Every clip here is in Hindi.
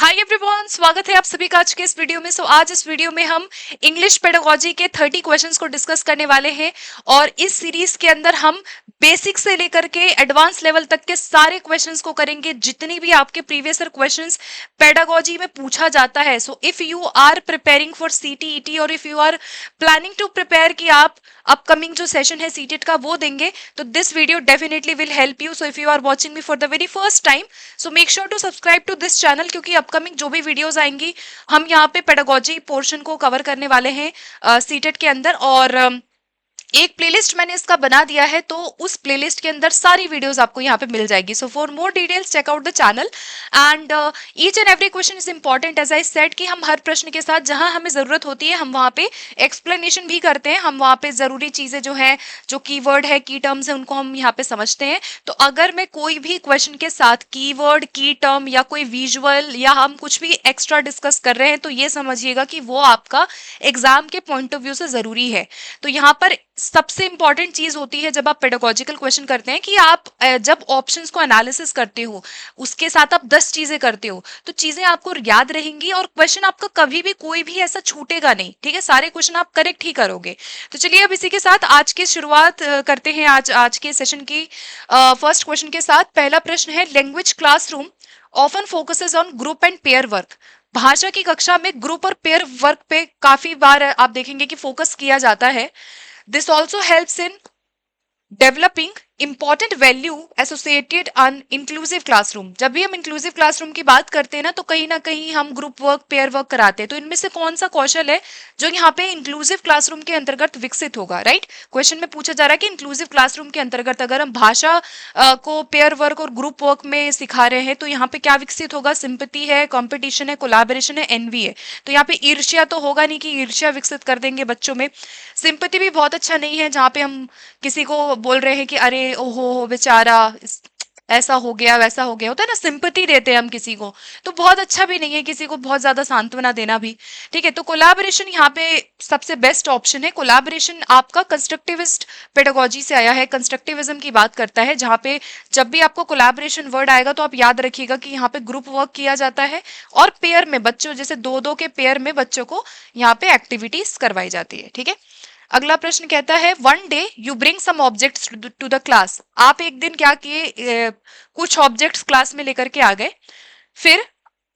हाय एवरीवन, स्वागत है आप सभी का आज के इस वीडियो में। आज इस वीडियो में हम इंग्लिश पेडागोजी के 30 क्वेश्चंस को डिस्कस करने वाले हैं और इस सीरीज के अंदर हम बेसिक से लेकर के एडवांस लेवल तक के सारे क्वेश्चंस को करेंगे, जितनी भी आपके प्रीवियस ईयर क्वेश्चंस पेडागोजी में पूछा जाता है। So if you are preparing for CTET और if you are planning to prepare कि आप अपकमिंग जो सेशन है सीटेट का वो देंगे, तो this video definitely will help you. So if you are watching me for the very first time, so make sure to subscribe to this channel, क्योंकि अपकमिंग जो भी वीडियोस आएंगी हम यहाँ पे पेडागोजी पोर्शन को कवर करने वाले हैं सीटेट के अंदर। और एक प्लेलिस्ट मैंने इसका बना दिया है, तो उस प्लेलिस्ट के अंदर सारी वीडियोस आपको यहाँ पे मिल जाएगी। So for more details check out the channel and each and every question is important. As I said कि हम हर प्रश्न के साथ जहां हमें जरूरत होती है हम वहां पे एक्सप्लेनेशन भी करते हैं। हम वहां पे जरूरी चीजें जो है, जो कीवर्ड है, की टर्म्स है, उनको हम यहाँ पे समझते हैं। तो अगर मैं कोई भी क्वेश्चन के साथ कीवर्ड, की टर्म या कोई विजुअल या हम कुछ भी एक्स्ट्रा डिस्कस कर रहे हैं, तो ये समझिएगा कि वो आपका एग्जाम के पॉइंट ऑफ व्यू से जरूरी है। तो यहाँ पर सबसे इंपॉर्टेंट चीज होती है जब आप पेडागोजिकल क्वेश्चन करते हैं कि आप जब ऑप्शंस को एनालिसिस करते हो उसके साथ आप 10 चीजें करते हो, तो चीजें आपको याद रहेंगी और क्वेश्चन आपका कभी भी कोई भी ऐसा छूटेगा नहीं। ठीक है, सारे क्वेश्चन आप करेक्ट ही करोगे। तो चलिए अब इसी के साथ आज की शुरुआत करते हैं आज के सेशन की फर्स्ट क्वेश्चन के साथ। पहला प्रश्न है, language classroom often focuses on group and pair work. भाषा की कक्षा में ग्रुप और पेयर वर्क पे काफी बार आप देखेंगे कि फोकस किया जाता है। This also helps in developing important value associated an inclusive classroom. जब भी हम इंक्लूसिव क्लासरूम की बात करते हैं ना कहीं हम ग्रुप वर्क, पेयर वर्क कराते हैं। तो इनमें से कौन सा कौशल है जो यहाँ पे इंक्लूसिव क्लासरूम के अंतर्गत विकसित होगा? राइट, क्वेश्चन में पूछा जा रहा है कि इंक्लूसिव क्लासरूम के अंतर्गत अगर हम भाषा को पेयर वर्क और ग्रुप वर्क में सिखा रहे हैं, तो यहाँ पे क्या विकसित होगा? सिंपैथी है, कॉम्पिटिशन है, कोलैबोरेशन है, एनवी है। तो यहाँ पे ईर्ष्या तो होगा नहीं कि ईर्ष्या विकसित कर देंगे बच्चों में। सिंपैथी भी बहुत अच्छा नहीं है जहाँ पे हम किसी को बोल रहे हैं कि अरे ओहो बेचारा, ऐसा हो गया वैसा हो गया, होता है ना, सिंपैथी देते हैं हम किसी को, तो बहुत अच्छा भी नहीं है किसी को बहुत ज्यादा सांत्वना देना भी। ठीक है, तो कोलैबोरेशन यहाँ पे सबसे बेस्ट ऑप्शन है। कोलैबोरेशन आपका कंस्ट्रक्टिविस्ट पेडागोजी से आया है, कंस्ट्रक्टिविज्म की बात करता है, जहाँ पे जब भी आपको कोलैबोरेशन वर्ड आएगा तो आप याद रखिएगा कि यहाँ पे ग्रुप वर्क किया जाता है और पेयर में बच्चों, जैसे दो दो के पेयर में बच्चों को यहाँ पे एक्टिविटीज करवाई जाती है। ठीक है, अगला प्रश्न कहता है, one day you bring some objects to the class. आप एक दिन क्या किए, कुछ ऑब्जेक्ट्स क्लास में लेकर के आ गए। फिर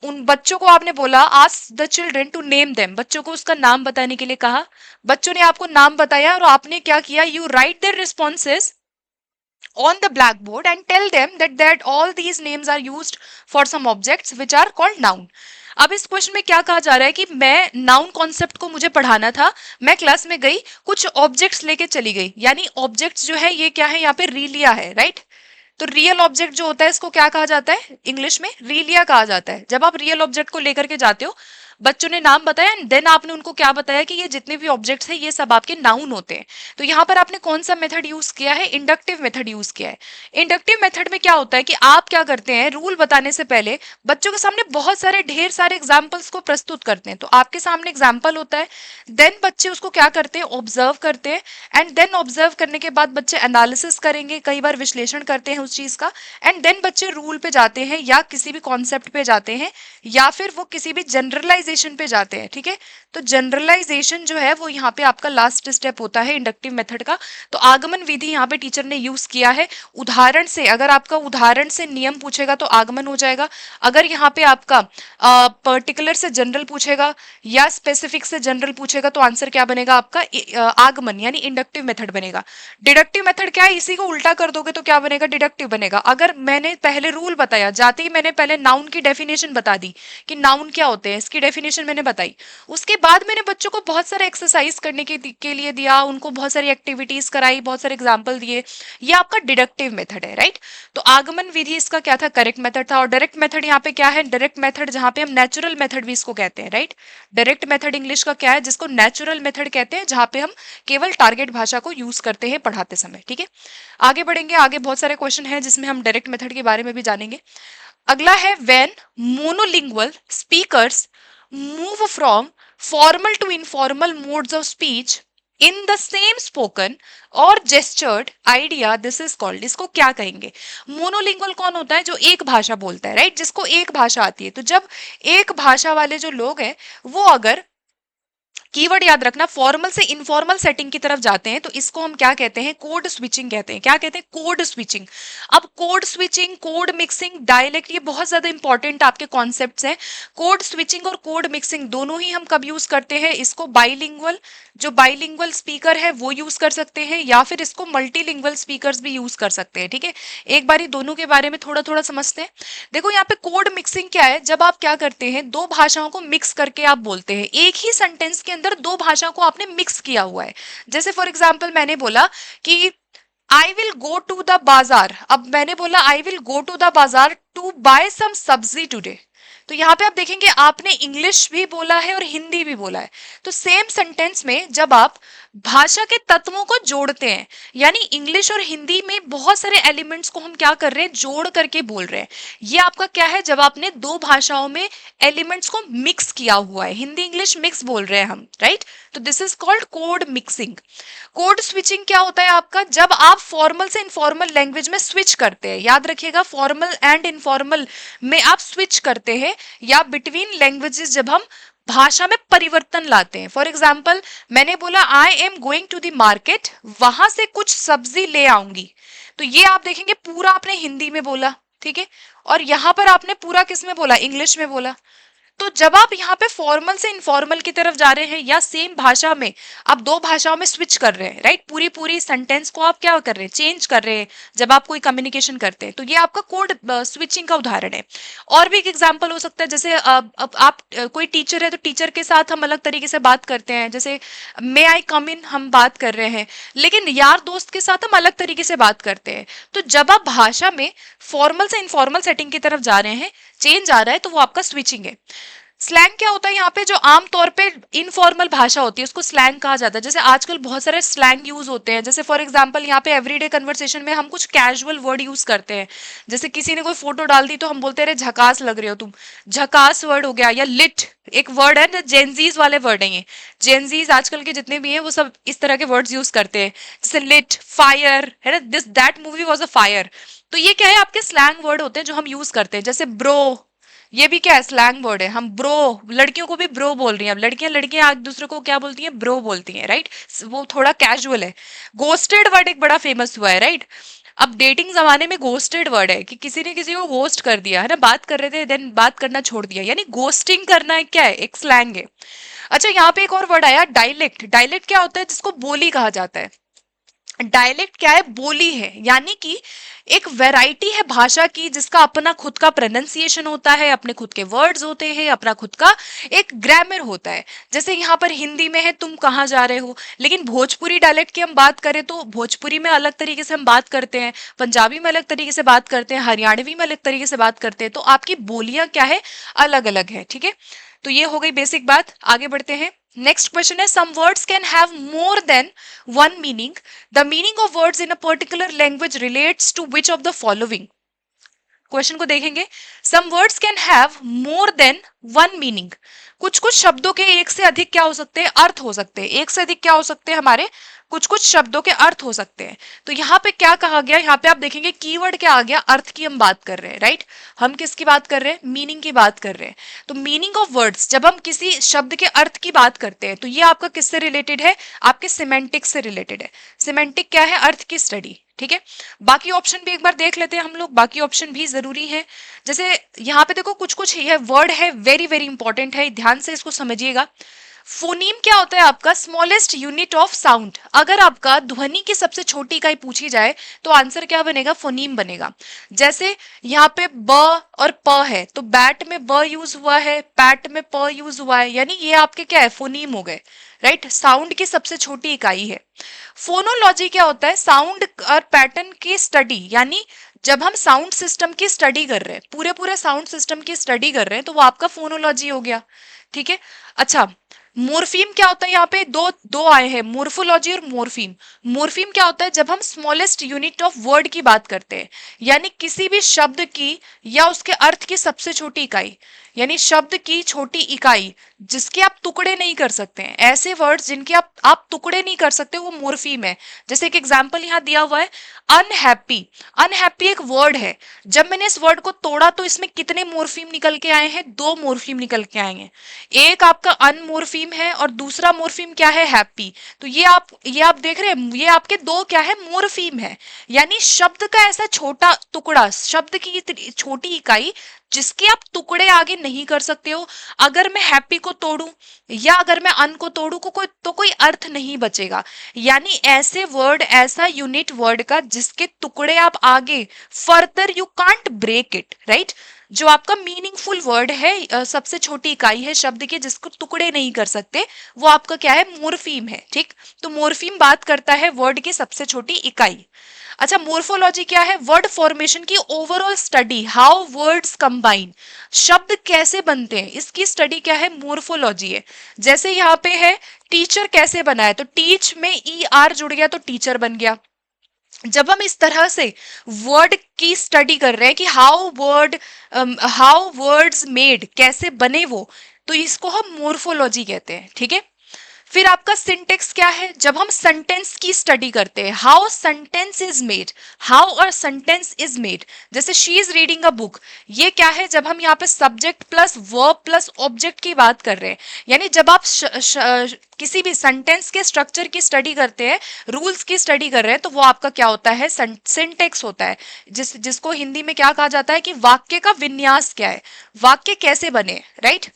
उन बच्चों को आपने बोला, ask the children to name them. बच्चों को उसका नाम बताने के लिए कहा। बच्चों ने आपको नाम बताया और आपने क्या किया? You write their responses on the blackboard and tell them that all these names are used for some objects which are called noun. अब इस क्वेश्चन में क्या कहा जा रहा है कि मैं नाउन कॉन्सेप्ट को मुझे पढ़ाना था, मैं क्लास में गई, कुछ ऑब्जेक्ट्स लेके चली गई। यानी ऑब्जेक्ट्स जो है ये क्या है? यहाँ पे रीलिया है। राइट, तो रियल ऑब्जेक्ट जो होता है इसको क्या कहा जाता है? इंग्लिश में रीलिया कहा जाता है। जब आप रियल ऑब्जेक्ट को लेकर के जाते हो, बच्चों ने नाम बताया एंड देन आपने उनको क्या बताया कि ये जितने भी ऑब्जेक्ट्स हैं ये सब आपके नाउन होते हैं। तो यहाँ पर आपने कौन सा मेथड यूज किया है? इंडक्टिव मेथड यूज किया है। इंडक्टिव मेथड में क्या होता है कि आप क्या करते हैं, रूल बताने से पहले बच्चों के सामने बहुत सारे ढेर सारे एग्जाम्पल्स को प्रस्तुत करते हैं। तो आपके सामने एग्जाम्पल होता है, देन बच्चे उसको क्या करते हैं? ऑब्जर्व करते हैं एंड देन ऑब्जर्व करने के बाद बच्चे एनालिसिस करेंगे, कई बार विश्लेषण करते हैं उस चीज का, एंड देन बच्चे रूल पे जाते हैं या किसी भी कॉन्सेप्ट पे जाते हैं या फिर वो किसी भी जनरलाइजेशन पे जाते हैं। ठीक है, तो जनरलाइजेशन जो है वो यहाँ पे आपका लास्ट स्टेप होता है इंडक्टिव मेथड का। तो आगमन विधि यहाँ पे टीचर ने यूज किया है। उदाहरण से, अगर आपका उदाहरण से नियम पूछेगा तो आगमन हो जाएगा। अगर यहाँ पे आपका पर्टिकुलर से जनरल पूछेगा या स्पेसिफिक से जनरल पूछेगा तो आंसर क्या बनेगा आपका? आगमन, यानी इंडक्टिव मेथड बनेगा। डिडक्टिव मेथड क्या है? इसी को उल्टा कर दोगे तो क्या बनेगा? डिडक्टिव बनेगा। अगर मैंने पहले रूल बताया, जाते ही मैंने पहले नाउन की डेफिनेशन बता दी कि नाउन क्या होते हैं, इसकी डेफिनेशन मैंने बताई, उसके बाद मैंने बच्चों को बहुत सारे एक्सरसाइज करने के लिए दिया, उनको बहुत सारी एक्टिविटीज कराई, बहुत सारे एग्जाम्पल दिए, ये आपका डिडक्टिव मेथड है। राइट, तो आगमन विधि इसका क्या था? करेक्ट मेथड था। और डायरेक्ट मेथड यहाँ पे क्या है? डायरेक्ट मेथड, जहां पे हम नेचुरल मेथड भी इसको कहते हैं। राइट, डायरेक्ट मेथड इंग्लिश का क्या है? जिसको नेचुरल मेथड कहते हैं, जहां पे हम केवल टारगेट भाषा को यूज करते हैं पढ़ाते समय। ठीक है, आगे बढ़ेंगे, आगे बहुत सारे क्वेश्चन हैं जिसमें हम डायरेक्ट मेथड के बारे में भी जानेंगे। अगला है, when monolingual speakers move from formal to informal modes of speech in the same spoken or gestured idea this is called, इसको क्या कहेंगे? मोनोलिंगुअल कौन होता है? जो एक भाषा बोलता है, राइट, जिसको एक भाषा आती है। तो जब एक भाषा वाले जो लोग हैं वो अगर, कीवर्ड याद रखना, फॉर्मल से इनफॉर्मल सेटिंग की तरफ जाते हैं तो इसको हम क्या कहते हैं? कोड स्विचिंग कहते हैं। क्या कहते हैं? Code switching. अब code switching, code mixing, dialect, ये बहुत ज्यादा इंपॉर्टेंट आपके कॉन्सेप्ट्स हैं। कोड स्विचिंग और कोड मिक्सिंग दोनों ही हम कब यूज करते हैं? इसको बाइलिंगुअल, जो बाइलिंगुअल स्पीकर है वो यूज कर सकते हैं, या फिर इसको मल्टीलिंगुअल स्पीकर्स भी यूज कर सकते हैं। ठीक है, एक बारी दोनों के बारे में थोड़ा थोड़ा समझते हैं। देखो यहाँ पे कोड मिक्सिंग क्या है? जब आप क्या करते हैं, दो भाषाओं को मिक्स करके आप बोलते हैं, एक ही सेंटेंस के अंदर दो भाषाओं को आपने मिक्स किया हुआ है। जैसे फॉर एग्जाम्पल मैंने बोला कि I will go to the bazaar, अब मैंने बोला I will go to the bazaar to buy some sabzi today. तो यहाँ पे आप देखेंगे आपने इंग्लिश भी बोला है और हिंदी भी बोला है। तो सेम सेंटेंस में जब आप भाषा के तत्वों को जोड़ते हैं, यानी इंग्लिश और हिंदी में बहुत सारे एलिमेंट्स को हम क्या कर रहे हैं? जोड़ करके बोल रहे हैं। ये आपका क्या है? जब आपने दो भाषाओं में एलिमेंट्स को मिक्स किया हुआ है, हिंदी इंग्लिश मिक्स बोल रहे हैं हम, राइट? तो this is called code mixing. Code switching क्या होता है आपका? जब आप फॉर्मल से इनफॉर्मल लैंग्वेज में स्विच करते हैं, याद रखिएगा, फॉर्मल एंड इनफॉर्मल में आप स्विच करते हैं, या बिटवीन लैंग्वेजेस जब हम भाषा में परिवर्तन लाते हैं। फॉर एग्जाम्पल मैंने बोला I am going to the market, वहां से कुछ सब्जी ले आऊंगी। तो ये आप देखेंगे पूरा आपने हिंदी में बोला, ठीक है, और यहां पर आपने पूरा किस में बोला? इंग्लिश में बोला। तो जब आप यहाँ पे फॉर्मल से इनफॉर्मल की तरफ जा रहे हैं, या सेम भाषा में आप दो भाषाओं में स्विच कर रहे हैं, राइट, पूरी पूरी सेंटेंस को आप क्या कर रहे हैं? चेंज कर रहे हैं जब आप कोई कम्युनिकेशन करते हैं। तो ये आपका कोड स्विचिंग का उदाहरण है। और भी एक एग्जांपल हो सकता है, जैसे अब आप कोई टीचर है तो टीचर के साथ हम अलग तरीके से बात करते हैं, जैसे मे आई कम इन हम बात कर रहे हैं, लेकिन यार दोस्त के साथ हम अलग तरीके से बात करते हैं। तो जब आप भाषा में फॉर्मल से इनफॉर्मल सेटिंग की तरफ जा रहे हैं, चेंज आ रहा है, तो वो आपका स्विचिंग है। स्लैंग क्या होता है? यहाँ पे जो आमतौर पे इनफॉर्मल भाषा होती है उसको स्लैंग कहा जाता है। जैसे आजकल बहुत सारे स्लैंग यूज होते हैं, जैसे फॉर एग्जांपल यहाँ पे एवरीडे कन्वर्सेशन में हम कुछ कैजुअल वर्ड यूज करते हैं। जैसे किसी ने कोई फोटो डाल दी तो हम बोलते रहे झकास लग रहे हो तुम, झकास वर्ड हो गया। या लिट एक वर्ड है, जेनजीज वाले वर्ड है ये, जेनजीज आजकल के जितने भी हैं वो सब इस तरह के वर्ड्स यूज करते हैं। जैसे लिट, फायर है ना, this that movie was a fire. तो ये क्या है? आपके स्लैंग वर्ड होते हैं जो हम यूज करते हैं। जैसे ब्रो, ये भी क्या है? स्लैंग वर्ड है। हम ब्रो, लड़कियों को भी ब्रो बोल रही हैं। अब लड़कियां लड़कियां एक दूसरे को क्या बोलती हैं? ब्रो बोलती हैं, राइट? वो थोड़ा कैजुअल है। गोस्टेड वर्ड एक बड़ा फेमस हुआ है, राइट? अब डेटिंग जमाने में गोस्टेड वर्ड है कि किसी ने किसी को गोस्ट कर दिया है ना, बात कर रहे थे देन बात करना छोड़ दिया, यानी गोस्टिंग करना है, क्या है? एक स्लैंग है। अच्छा, यहाँ पे एक और वर्ड आया डायलेक्ट। डायलेक्ट क्या होता है? जिसको बोली कहा जाता है। डायलेक्ट क्या है? बोली है, यानी कि एक वैरायटी है भाषा की जिसका अपना खुद का प्रोनाउंसिएशन होता है, अपने खुद के वर्ड्स होते हैं, अपना खुद का एक ग्रामर होता है। जैसे यहाँ पर हिंदी में है तुम कहाँ जा रहे हो, लेकिन भोजपुरी डायलेक्ट की हम बात करें तो भोजपुरी में अलग तरीके से हम बात करते हैं, पंजाबी में अलग तरीके से बात करते हैं, हरियाणवी में अलग तरीके से बात करते हैं। तो आपकी बोलियां क्या है? अलग अलग है, ठीक है। तो ये हो गई बेसिक बात। आगे बढ़ते हैं। नेक्स्ट क्वेश्चन है, some words can have more than one meaning. The meaning of words in a particular language relates to which of the following. Question को देखेंगे। Some words can have more than one meaning. कुछ कुछ शब्दों के एक से अधिक क्या हो सकते हैं? अर्थ हो सकते हैं। एक से अधिक क्या हो सकते हैं? हमारे कुछ कुछ शब्दों के अर्थ हो सकते हैं। तो यहाँ पे क्या कहा गया? यहाँ पे आप देखेंगे कीवर्ड क्या आ गया? अर्थ की हम बात कर रहे हैं, राइट? हम किसकी बात कर रहे हैं? मीनिंग की बात कर रहे हैं। तो मीनिंग ऑफ वर्ड्स, जब हम किसी शब्द के अर्थ की बात करते हैं तो ये आपका किससे रिलेटेड है? आपके सिमेंटिक से रिलेटेड है। सिमेंटिक क्या है? अर्थ की स्टडी, ठीक है। बाकी ऑप्शन भी एक बार देख लेते हैं हम लोग, बाकी ऑप्शन भी जरूरी है। जैसे यहाँ पे देखो कुछ कुछ ये वर्ड है, वेरी वेरी इंपॉर्टेंट है, ध्यान से इसको समझिएगा। फोनीम क्या होता है? आपका स्मॉलेस्ट यूनिट ऑफ साउंड। अगर आपका ध्वनि की सबसे छोटी इकाई पूछी जाए तो आंसर क्या बनेगा? फोनीम बनेगा। जैसे यहाँ पे ब और प है तो बैट में ब यूज हुआ है, पैट में प यूज हुआ है, यानी ये आपके क्या है? फोनीम हो गए, राइट? साउंड की सबसे छोटी इकाई है। फोनोलॉजी क्या होता है? साउंड और पैटर्न की स्टडी, यानी जब हम साउंड सिस्टम की स्टडी कर रहे हैं, पूरे पूरे साउंड सिस्टम की स्टडी कर रहे हैं, तो वो आपका फोनोलॉजी हो गया, ठीक है। अच्छा, मोर्फीम क्या होता है, यहाँ पे दो दो आए हैं, मोर्फोलॉजी और मोर्फीम। मोर्फीम क्या होता है, जब हम स्मॉलेस्ट यूनिट ऑफ वर्ड की बात करते हैं, यानी किसी भी शब्द की या उसके अर्थ की सबसे छोटी इकाई, यानी शब्द की छोटी इकाई जिसके आप टुकड़े नहीं कर सकते हैं, ऐसे वर्ड्स जिनके आप टुकड़े नहीं कर सकते, वो मोर्फीम है। जैसे एक एग्जांपल यहाँ दिया हुआ है, अनहैप्पी। अनहैप्पी एक वर्ड है, जब मैंने इस वर्ड को तोड़ा तो इसमें कितने मोर्फीम निकल के आए हैं, दो मोर्फीम निकल के आए हैं। एक आपका अनमोर्फीम है और दूसरा मोर्फीम क्या है, हैप्पी। तो ये आप देख रहे हैं, ये आपके दो क्या है, मोर्फीम है। यानी शब्द का ऐसा छोटा टुकड़ा, शब्द की इतनी छोटी इकाई जिसके आप टुकड़े आगे नहीं कर सकते हो। अगर मैं हैप्पी को तोड़ूं या अगर मैं अन को तोड़ूं तो कोई अर्थ नहीं बचेगा। यानी ऐसे वर्ड, ऐसा यूनिट वर्ड का जिसके टुकड़े आप आगे further you can't break it, right. जो आपका मीनिंगफुल वर्ड है, सबसे छोटी इकाई है शब्द की जिसको टुकड़े नहीं कर सकते, वो आपका क्या है, मोर्फीम है, ठीक। तो मोर्फीम बात करता है वर्ड की सबसे छोटी इकाई। अच्छा, मोर्फोलॉजी क्या है, वर्ड फॉर्मेशन की overall study, how words combine, शब्द कैसे बनते हैं, इसकी स्टडी क्या है, मोर्फोलॉजी है। जैसे यहाँ पे है टीचर कैसे बना है, तो टीच में ई आर जुड़ गया तो टीचर बन गया। जब हम इस तरह से वर्ड की स्टडी कर रहे हैं कि हाउ वर्ड्स मेड, कैसे बने वो, तो इसको हम मोर्फोलॉजी कहते हैं, ठीक है। फिर आपका सिंटेक्स क्या है, जब हम सेंटेंस की स्टडी करते हैं, how sentence is made, how a sentence is made. जैसे she is reading a book, ये क्या है, जब हम यहाँ पे subject plus verb plus object की बात कर रहे हैं, यानी जब आप किसी भी सेंटेंस के स्ट्रक्चर की स्टडी करते हैं, रूल्स की स्टडी कर रहे हैं, तो वो आपका क्या होता है, सिंटेक्स होता है। जिसको हिंदी में क्या कहा जाता है कि वाक्य का विन्यास क्या है, वाक्य कैसे बने, राइट,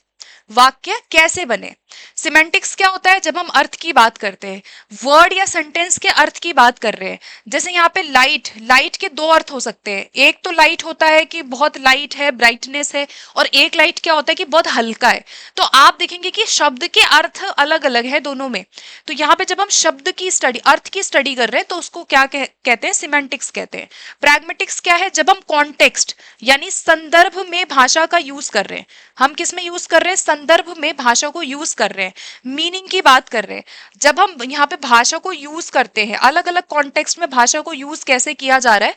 वाक्य कैसे बने। सिमेंटिक्स क्या होता है, जब हम अर्थ की बात करते हैं, वर्ड या सेंटेंस के अर्थ की बात कर रहे हैं। जैसे यहाँ पे लाइट, लाइट के दो अर्थ हो सकते हैं, एक तो लाइट होता है कि बहुत लाइट है, ब्राइटनेस है, और एक लाइट क्या होता है कि बहुत हल्का है। तो आप देखेंगे कि शब्द के अर्थ अलग अलग है दोनों में। तो यहाँ पे जब हम शब्द की स्टडी, अर्थ की स्टडी कर रहे हैं, तो उसको क्या कहते हैं, सिमेंटिक्स कहते हैं। प्रैग्मेटिक्स क्या है, जब हम कॉन्टेक्स्ट यानी संदर्भ में भाषा का यूज कर रहे हैं, हम किस में यूज कर रहे हैं, संदर्भ में भाषा को यूज कर रहे हैं, मीनिंग की बात कर रहे हैं। जब हम यहाँ पे भाषा को यूज करते हैं, अलग अलग कॉन्टेक्स्ट में भाषा को यूज कैसे किया जा रहा है,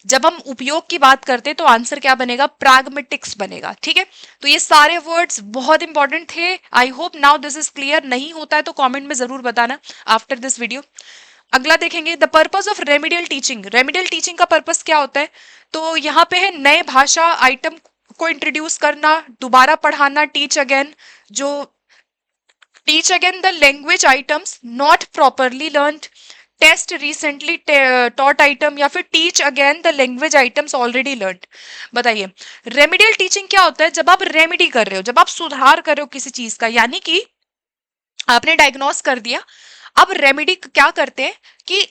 जब हम उपयोग की बात करते हैं, तो आंसर क्या बनेगा, प्रैग्मेटिक्स बनेगा, ठीक है। तो ये सारे वर्ड्स बहुत इंपॉर्टेंट थे। I hope now this is clear. नहीं होता है तो कमेंट में जरूर बताना आफ्टर दिस वीडियो। अगला देखेंगे, the purpose of remedial teaching. Remedial teaching का पर्पस क्या होता है, तो यहाँ पे है नए भाषा आइटम को इंट्रोड्यूस करना, दोबारा पढ़ाना, टीच अगेन, जो teach again the language items not properly learned, test recently taught item, या फिर teach again the language items already learned. बताइए, रेमिडियल टीचिंग क्या होता है, जब आप रेमिडी कर रहे हो, जब आप सुधार कर रहे हो किसी चीज का, यानी कि आपने डायग्नोस कर दिया, अब रेमेडी क्या करते हैं कि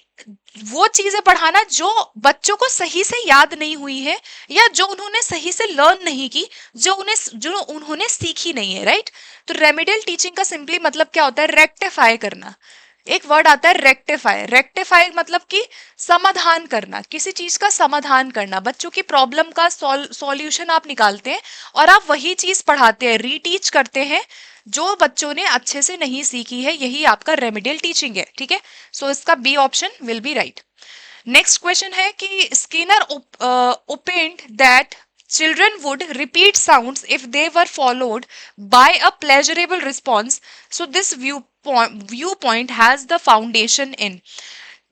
वो चीजें पढ़ाना जो बच्चों को सही से याद नहीं हुई है, या जो उन्होंने सही से लर्न नहीं की, जो उन्होंने सीखी नहीं है, राइट। तो रेमेडियल टीचिंग का सिंपली मतलब क्या होता है, रेक्टिफाई करना। एक वर्ड आता है रेक्टिफाई। रेक्टिफाई मतलब कि समाधान करना, किसी चीज का समाधान करना, बच्चों की प्रॉब्लम का सॉल्यूशन आप निकालते हैं और आप वही चीज पढ़ाते हैं, रीटीच करते हैं जो बच्चों ने अच्छे से नहीं सीखी है, यही आपका रेमेडियल टीचिंग है, ठीक है। सो इसका B option will be right. Next question है कि Skinner opened that children would repeat sounds if they were followed by a pleasurable response, so this viewpoint has the foundation in।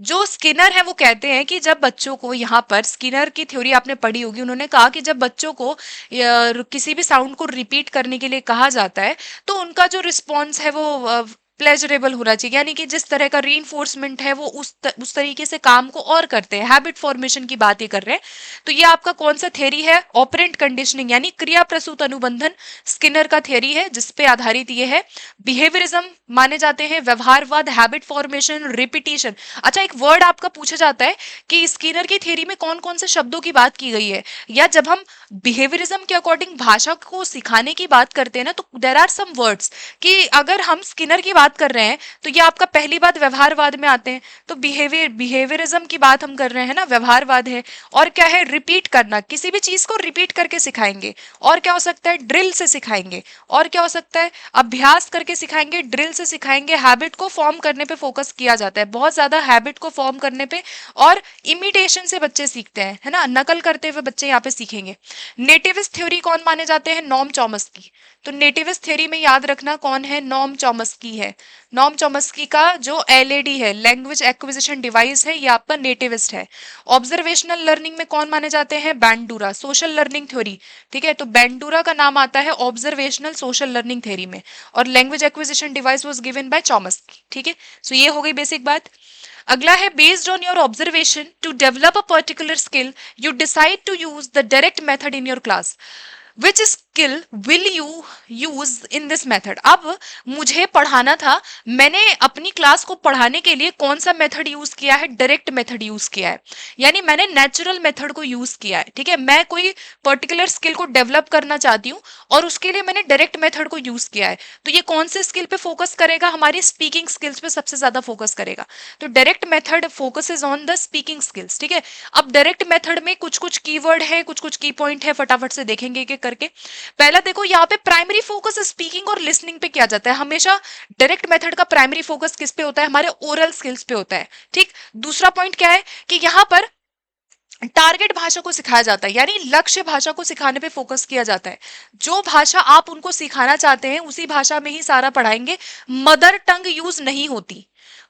जो स्किनर है वो कहते हैं कि जब बच्चों को, यहाँ पर स्किनर की थ्योरी आपने पढ़ी होगी, उन्होंने कहा कि जब बच्चों को किसी भी साउंड को रिपीट करने के लिए कहा जाता है, तो उनका जो रिस्पॉन्स है वो प्लेजरेबल होना चाहिए, यानी कि जिस तरह का रीइंफोर्समेंट है वो उस तरीके से काम को और करते हैं। हैबिट फॉर्मेशन की बात ही कर रहे हैं। तो ये आपका कौन सा थ्योरी है, ऑपरेंट कंडीशनिंग, यानी क्रिया प्रसूत अनुबंधन स्किनर का थ्योरी है, जिसपे आधारित ये है। बिहेवियरिज्म माने जाते हैं व्यवहारवाद, हैबिट फॉर्मेशन, रिपीटिशन। अच्छा, एक वर्ड आपका पूछा जाता है कि स्किनर की थ्योरी में कौन कौन से शब्दों की बात की गई है, या जब हम बिहेवियरिज्म के अकॉर्डिंग भाषा को सिखाने की बात करते हैं ना, तो देयर आर सम वर्ड्स कि अगर हम स्किनर की बात बात कर रहे हैं तो ये आपका पहली बात व्यवहारवाद में आते हैं। तो बिहेवियरिज्म की बात हम कर रहे हैं ना, व्यवहारवाद है। और क्या है, रिपीट करना, किसी भी चीज को रिपीट करके सिखाएंगे। और क्या हो सकता है, ड्रिल से सिखाएंगे। और क्या हो सकता है, अभ्यास करके सिखाएंगे, ड्रिल से सिखाएंगे। हैबिट को फॉर्म करने पे फोकस किया जाता है, बहुत ज्यादा हैबिट को फॉर्म करने पे। और इमिटेशन से बच्चे सीखते हैं, है ना, नकल करते हुए बच्चे यहाँ पे सीखेंगे। नेटिविस्ट थ्योरी कौन माने जाते हैं, नॉम चॉमस्की। तो नेटिविस्ट थ्योरी में याद रखना कौन है, नॉम चॉमस्की है। नॉम चॉमस्की का जो एलएडी है, लैंग्वेज एक्विजिशन डिवाइस है, ये आपका नेटिविस्ट है। ऑब्जर्वेशनल लर्निंग में कौन माने जाते हैं, बैंडूरा, सोशल लर्निंग थ्योरी। ठीक है, तो बैंडूरा का नाम आता है ऑब्जर्वेशनल सोशल लर्निंग थ्योरी में। और language acquisition device was given by Chomsky. ठीक है, सो ये हो गई बेसिक बात। अगला है, based on your observation to develop a particular skill you decide to use the direct method in your class. Which skill will you use in this method. अब मुझे पढ़ाना था, मैंने अपनी क्लास को पढ़ाने के लिए कौन सा मेथड यूज किया है, डायरेक्ट मेथड यूज किया है, यानी मैंने नेचुरल मेथड को यूज किया है। ठीक है, मैं कोई पर्टिकुलर स्किल को डेवलप करना चाहती हूँ और उसके लिए मैंने डायरेक्ट मेथड को यूज किया है। तो ये कौन से स्किल पे फोकस करेगा, हमारी स्पीकिंग स्किल्स पे सबसे ज्यादा फोकस करेगा। तो direct method focuses on the speaking skills. ठीक है, अब डायरेक्ट मेथड में कुछ कुछ कीवर्ड है, कुछ कुछ की पॉइंट है, फटाफट से देखेंगे कि करके। पहला देखो, यहाँ पे प्राइमरी फोकस स्पीकिंग और लिसनिंग पे किया जाता है। हमेशा डायरेक्ट मेथड का प्राइमरी फोकस किस पे होता है, हमारे ओरल स्किल्स पे होता है। ठीक, दूसरा पॉइंट क्या है कि यहाँ पर टारगेट भाषा को सिखाया जाता है, यानी लक्ष्य भाषा को सिखाने पे फोकस किया जाता है। जो भाषा आप उनको सिखाना चाहते हैं उसी भाषा में ही सारा पढ़ाएंगे, मदर टंग यूज नहीं होती।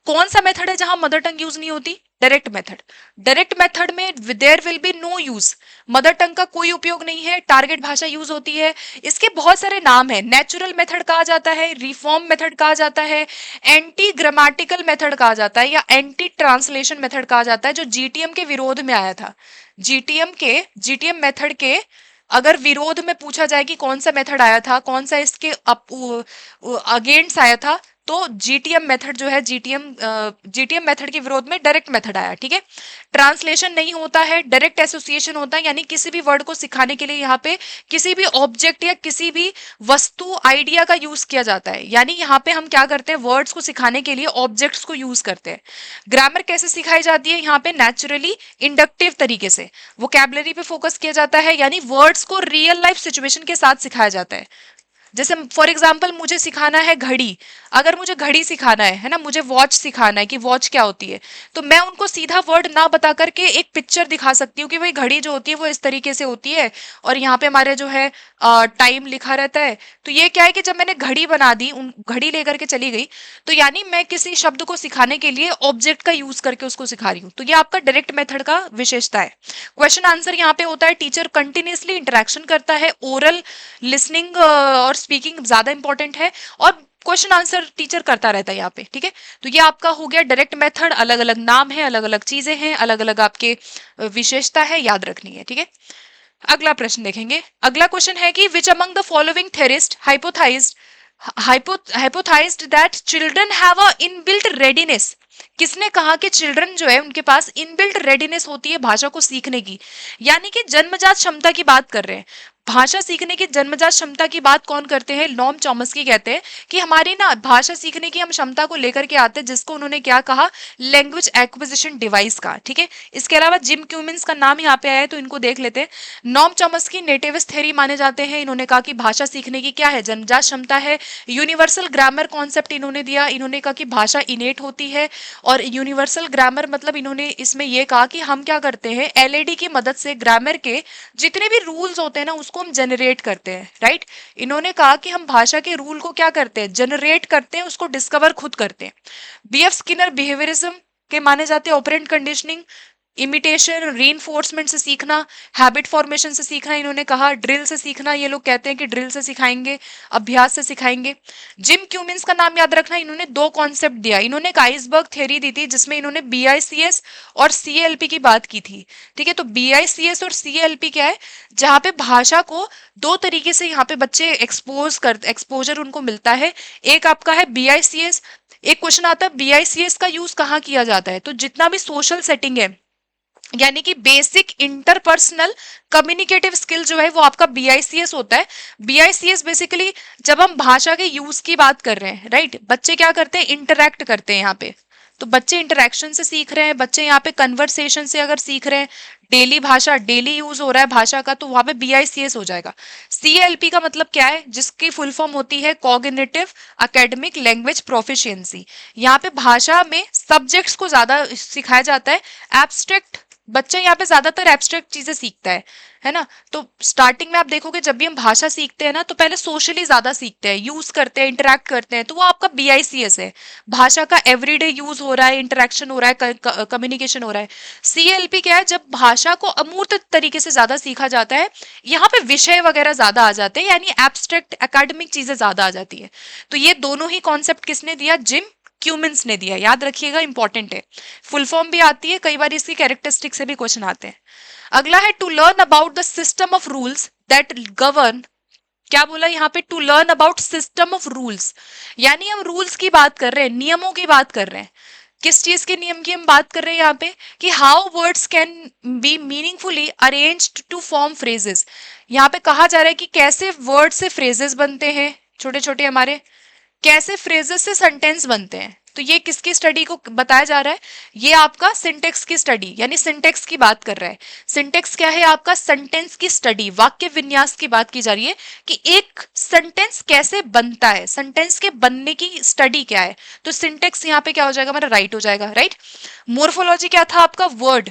कौन सा मेथड है जहां मदर टंग यूज नहीं होती, डायरेक्ट मेथड। डायरेक्ट मेथड में there will be no use, mother tongue का कोई उपयोग नहीं है, टारगेट भाषा यूज होती है। इसके बहुत सारे नाम है, नेचुरल मेथड कहा जाता है, रिफॉर्म मेथड कहा जाता है, एंटी ग्रामेटिकल मेथड कहा जाता है, या एंटी ट्रांसलेशन मेथड कहा जाता है, जो जीटीएम के विरोध में आया था। जीटीएम मेथड के अगर विरोध में पूछा जाए कि कौन सा मेथड आया था, कौन सा इसके अगेंस्ट आया था, तो जीटीएम मेथड जो है, जीटीएम मेथड के विरोध में डायरेक्ट मेथड आया। ठीक है, ट्रांसलेशन नहीं होता है, डायरेक्ट एसोसिएशन होता है, यानी किसी भी वर्ड को सिखाने के लिए यहाँ पे किसी भी ऑब्जेक्ट या किसी भी वस्तु आइडिया का यूज किया जाता है। यानी यहाँ पे हम क्या करते हैं, वर्ड्स को सिखाने के लिए ऑब्जेक्ट्स को यूज करते हैं। ग्रामर कैसे सिखाई जाती है, यहाँ पे नेचुरली इंडक्टिव तरीके से। वोकैबुलरी पे फोकस किया जाता है, यानी वर्ड्स को रियल लाइफ सिचुएशन के साथ सिखाया जाता है। जैसे फॉर एग्जाम्पल मुझे सिखाना है घड़ी, अगर मुझे घड़ी सिखाना है ना, मुझे वॉच सिखाना है कि वॉच क्या होती है, तो मैं उनको सीधा वर्ड ना बता करके एक पिक्चर दिखा सकती हूँ कि भाई घड़ी जो होती है वो इस तरीके से होती है, और यहाँ पे हमारे जो है टाइम लिखा रहता है। तो ये क्या है कि जब मैंने घड़ी बना दी, उन घड़ी लेकर के चली गई, तो यानी मैं किसी शब्द को सिखाने के लिए ऑब्जेक्ट का यूज करके उसको सिखा रही हूँ। तो ये आपका डायरेक्ट मेथड का विशेषता है। क्वेश्चन आंसर यहाँ पे होता है, टीचर कंटिन्यूसली इंटरेक्शन करता है, ओरल लिसनिंग और स्पीकिंग ज्यादा इंपॉर्टेंट है, और क्वेश्चन आंसर टीचर करता रहता है यहाँ पे। ठीक है, तो ये आपका हो गया डायरेक्ट मेथड। अलग अलग नाम है, अलग अलग चीजें हैं, अलग अलग आपके विशेषता है, याद रखनी है। ठीक है, अगला प्रश्न देखेंगे। अगला क्वेश्चन है कि which among the following theorist hypothesized that children have a inbuilt readiness। किसने कहा कि चिल्ड्रन जो है उनके पास इनबिल्ट रेडीनेस होती है भाषा को सीखने की, यानी कि जन्मजात क्षमता की बात कर रहे हैं। भाषा सीखने की जन्मजात क्षमता की बात कौन करते हैं, नॉम चॉमस्की कहते हैं कि हमारी ना भाषा सीखने की हम क्षमता को लेकर के आते हैं, जिसको उन्होंने क्या कहा, लैंग्वेज एक्विजिशन डिवाइस का। ठीक है, इसके अलावा जिम क्यूमिन्स का नाम यहाँ पे आया है, तो इनको देख लेते हैं। नॉम चॉमस्की नेटिविस्ट थ्योरी माने जाते हैं। इन्होंने कहा कि भाषा सीखने की क्या है, जन्मजात क्षमता है। यूनिवर्सल ग्रामर कॉन्सेप्ट इन्होंने दिया, इन्होंने कहा कि भाषा इनेट होती है। और यूनिवर्सल ग्रामर मतलब इन्होंने इसमें यह कहा कि हम क्या करते हैं, एलएडी की मदद से ग्रामर के जितने भी रूल्स होते हैं ना उसको हम जनरेट करते हैं। राइट, इन्होंने कहा कि हम भाषा के रूल को क्या करते हैं, जनरेट करते हैं, उसको डिस्कवर खुद करते हैं। बीएफ स्किनर बिहेवियरिज्म के माने जाते हैं ऑपरेंट कंडीशनिंग, इमिटेशन, रीइंफोर्समेंट से सीखना, हैबिट फॉर्मेशन से सीखना। इन्होंने कहा ड्रिल से सीखना, ये लोग कहते हैं कि ड्रिल से सिखाएंगे, अभ्यास से सिखाएंगे। जिम क्यूमिन्स का नाम याद रखना, इन्होंने दो कॉन्सेप्ट दिया। इन्होंने एक आइसबर्ग थ्योरी दी थी जिसमें इन्होंने बीआईसीएस और सीएलपी की बात की थी। ठीक है, तो बीआईसीएस और सीएलपी क्या है, जहां पे भाषा को दो तरीके से यहाँ पे बच्चे एक्सपोजर उनको मिलता है। एक आपका है बीआईसीएस। एक क्वेश्चन आता है बीआईसीएस का यूज कहाँ किया जाता है, तो जितना भी सोशल सेटिंग है यानी कि बेसिक इंटरपर्सनल कम्युनिकेटिव स्किल जो है वो आपका बीआईसीएस होता है। बीआईसीएस बेसिकली जब हम भाषा के यूज की बात कर रहे हैं, राइट, बच्चे क्या करते हैं, इंटरैक्ट करते हैं यहाँ पे। तो बच्चे इंटरैक्शन से सीख रहे हैं, बच्चे यहाँ पे कन्वर्सेशन से अगर सीख रहे हैं, डेली भाषा, डेली यूज हो रहा है भाषा का, तो वहां पे बीआईसीएस हो जाएगा। सीएलपी का मतलब क्या है, जिसकी फुल फॉर्म होती है कॉग्निटिव एकेडमिक लैंग्वेज प्रोफिशिएंसी। यहाँ पे भाषा में सब्जेक्ट्स को ज्यादा सिखाया जाता है, एब्स्ट्रैक्ट, बच्चा यहाँ पे ज्यादातर एब्स्ट्रैक्ट चीजें सीखता है ना। तो स्टार्टिंग में आप देखोगे जब भी हम भाषा सीखते हैं ना, तो पहले सोशली ज्यादा सीखते हैं, यूज करते हैं, इंटरेक्ट करते हैं, तो वो आपका बीआईसीएस है। भाषा का एवरीडे यूज हो रहा है, इंटरेक्शन हो रहा है, कम्युनिकेशन हो रहा है। सीएलपी क्या है, जब भाषा को अमूर्त तरीके से ज्यादा सीखा जाता है, यहाँ पे विषय वगैरह ज्यादा आ जाते हैं, यानी एब्स्ट्रैक्ट एकेडमिक चीजें ज्यादा आ जाती है। तो ये दोनों ही कॉन्सेप्ट किसने दिया, जिम क्यूमिंस ने दिया, याद रखिएगा, इंपॉर्टेंट है। फुल फॉर्म भी आती है, कई बार इसकी कैरेक्टरिस्टिक से भी क्वेश्चन आते हैं। अगला है to learn about the system of rules that govern. क्या बोला यहाँ पे, to learn about system of rules, यानी हम रूल्स की बात कर रहे हैं, नियमों की बात कर रहे हैं। किस चीज के नियम की हम बात कर रहे हैं यहाँ पे, कि how words can be meaningfully arranged to form phrases. यहाँ पे कहा जा रहा है कि कैसे वर्ड से फ्रेजेस बनते हैं, छोटे छोटे हमारे, कैसे फ्रेजेस से सेंटेंस बनते हैं। तो ये किसकी स्टडी को बताया जा रहा है, ये आपका सिंटेक्स की स्टडी, यानी सिंटेक्स की बात कर रहा है। सिंटेक्स क्या है आपका, सेंटेंस की स्टडी, वाक्य विन्यास की बात की जा रही है कि एक सेंटेंस कैसे बनता है, सेंटेंस के बनने की स्टडी क्या है। तो सिंटेक्स यहाँ पे क्या हो जाएगा हमारा, राइट हो जाएगा, राइट। मोर्फोलॉजी क्या था आपका, वर्ड,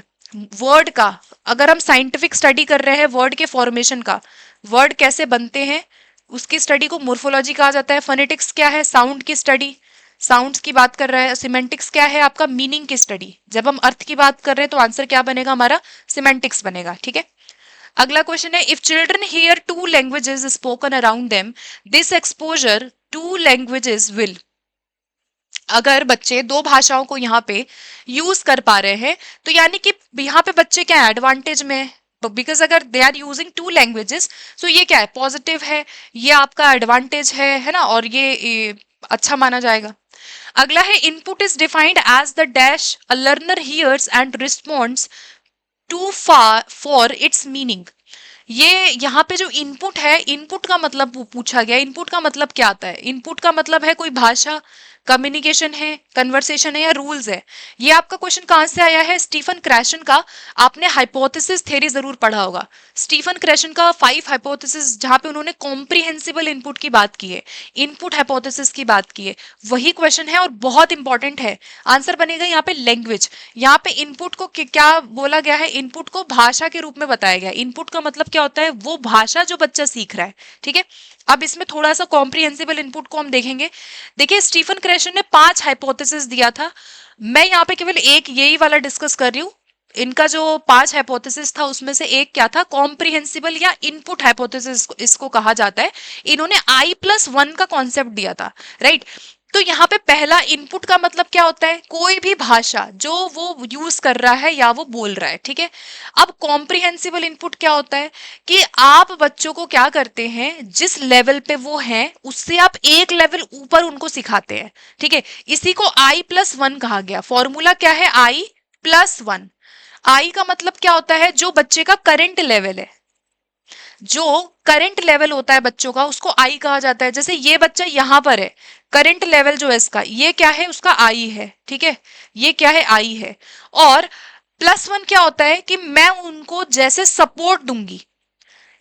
वर्ड का, अगर हम साइंटिफिक स्टडी कर रहे हैं वर्ड के फॉर्मेशन का, वर्ड कैसे बनते हैं उसकी स्टडी को मोर्फोलॉजी कहा जाता है। फोनेटिक्स क्या है, साउंड की स्टडी, साउंड्स की बात कर रहा है। सिमेंटिक्स क्या है आपका, मीनिंग की स्टडी, जब हम अर्थ की बात कर रहे हैं तो आंसर क्या बनेगा हमारा, सिमेंटिक्स बनेगा, ठीक है। अगला क्वेश्चन है, if children here to languages spoken around them, this exposure to languages will. अगर बच्चे दो भाषाओं को यहाँ पे यूज कर पा रहे हैं, तो यानी कि यहाँ पे बच्चे क्या है, एडवांटेज में है, बिकॉज अगर they are using two languages, तो ये क्या है, पॉजिटिव है, ये आपका एडवांटेज है ना, और ये अच्छा माना जाएगा। अगला है, input is defined as the dash a learner hears and responds to for its meaning. ये यहाँ पे जो इनपुट है, इनपुट का मतलब पूछा गया, इनपुट का मतलब क्या आता है, इनपुट का मतलब है कोई भाषा, कम्युनिकेशन है, कन्वर्सेशन है, या रूल्स है। ये आपका क्वेश्चन कहां से आया है, स्टीफन क्रैशन का। आपने हाइपोथेसिस थ्योरी जरूर पढ़ा होगा, स्टीफन क्रैशन का 5 हाइपोथेसिस, जहां पे उन्होंने कॉम्प्रिहेंसिबल इनपुट की बात की है, इनपुट हाइपोथेसिस की बात की है, वही क्वेश्चन है और बहुत इंपॉर्टेंट है। आंसर बनेगा यहाँ पे लैंग्वेज। यहाँ पे इनपुट को क्या बोला गया है, इनपुट को भाषा के रूप में बताया गया। इनपुट का मतलब क्या होता है, वो भाषा जो बच्चा सीख रहा है, ठीक है। अब इसमें थोड़ा सा कॉम्प्रिहेंसिबल इनपुट को हम देखेंगे। देखिए, स्टीफन क्रैशन ने 5 हाइपोथेसिस दिया था, मैं यहाँ पे केवल एक यही वाला डिस्कस कर रही हूँ। इनका जो 5 हाइपोथेसिस था उसमें से एक क्या था, कॉम्प्रिहेंसिबल या इनपुट हाइपोथेसिस इसको कहा जाता है। इन्होंने I+1 का कॉन्सेप्ट दिया था, राइट। तो यहाँ पे पहला, इनपुट का मतलब क्या होता है, कोई भी भाषा जो वो यूज कर रहा है या वो बोल रहा है, ठीक है। अब कॉम्प्रिहेंसिबल इनपुट क्या होता है, कि आप बच्चों को क्या करते हैं, जिस लेवल पे वो हैं उससे आप एक लेवल ऊपर उनको सिखाते हैं, ठीक है। इसी को I+1 कहा गया। फॉर्मूला क्या है, I+1। आई का मतलब क्या होता है, जो बच्चे का करंट लेवल है, जो करंट लेवल होता है बच्चों का, उसको आई कहा जाता है। जैसे ये बच्चा यहां पर है, करंट लेवल जो है इसका, ये क्या है, उसका आई है, ठीक है, ये क्या है, आई है। और +1 क्या होता है, कि मैं उनको जैसे सपोर्ट दूंगी,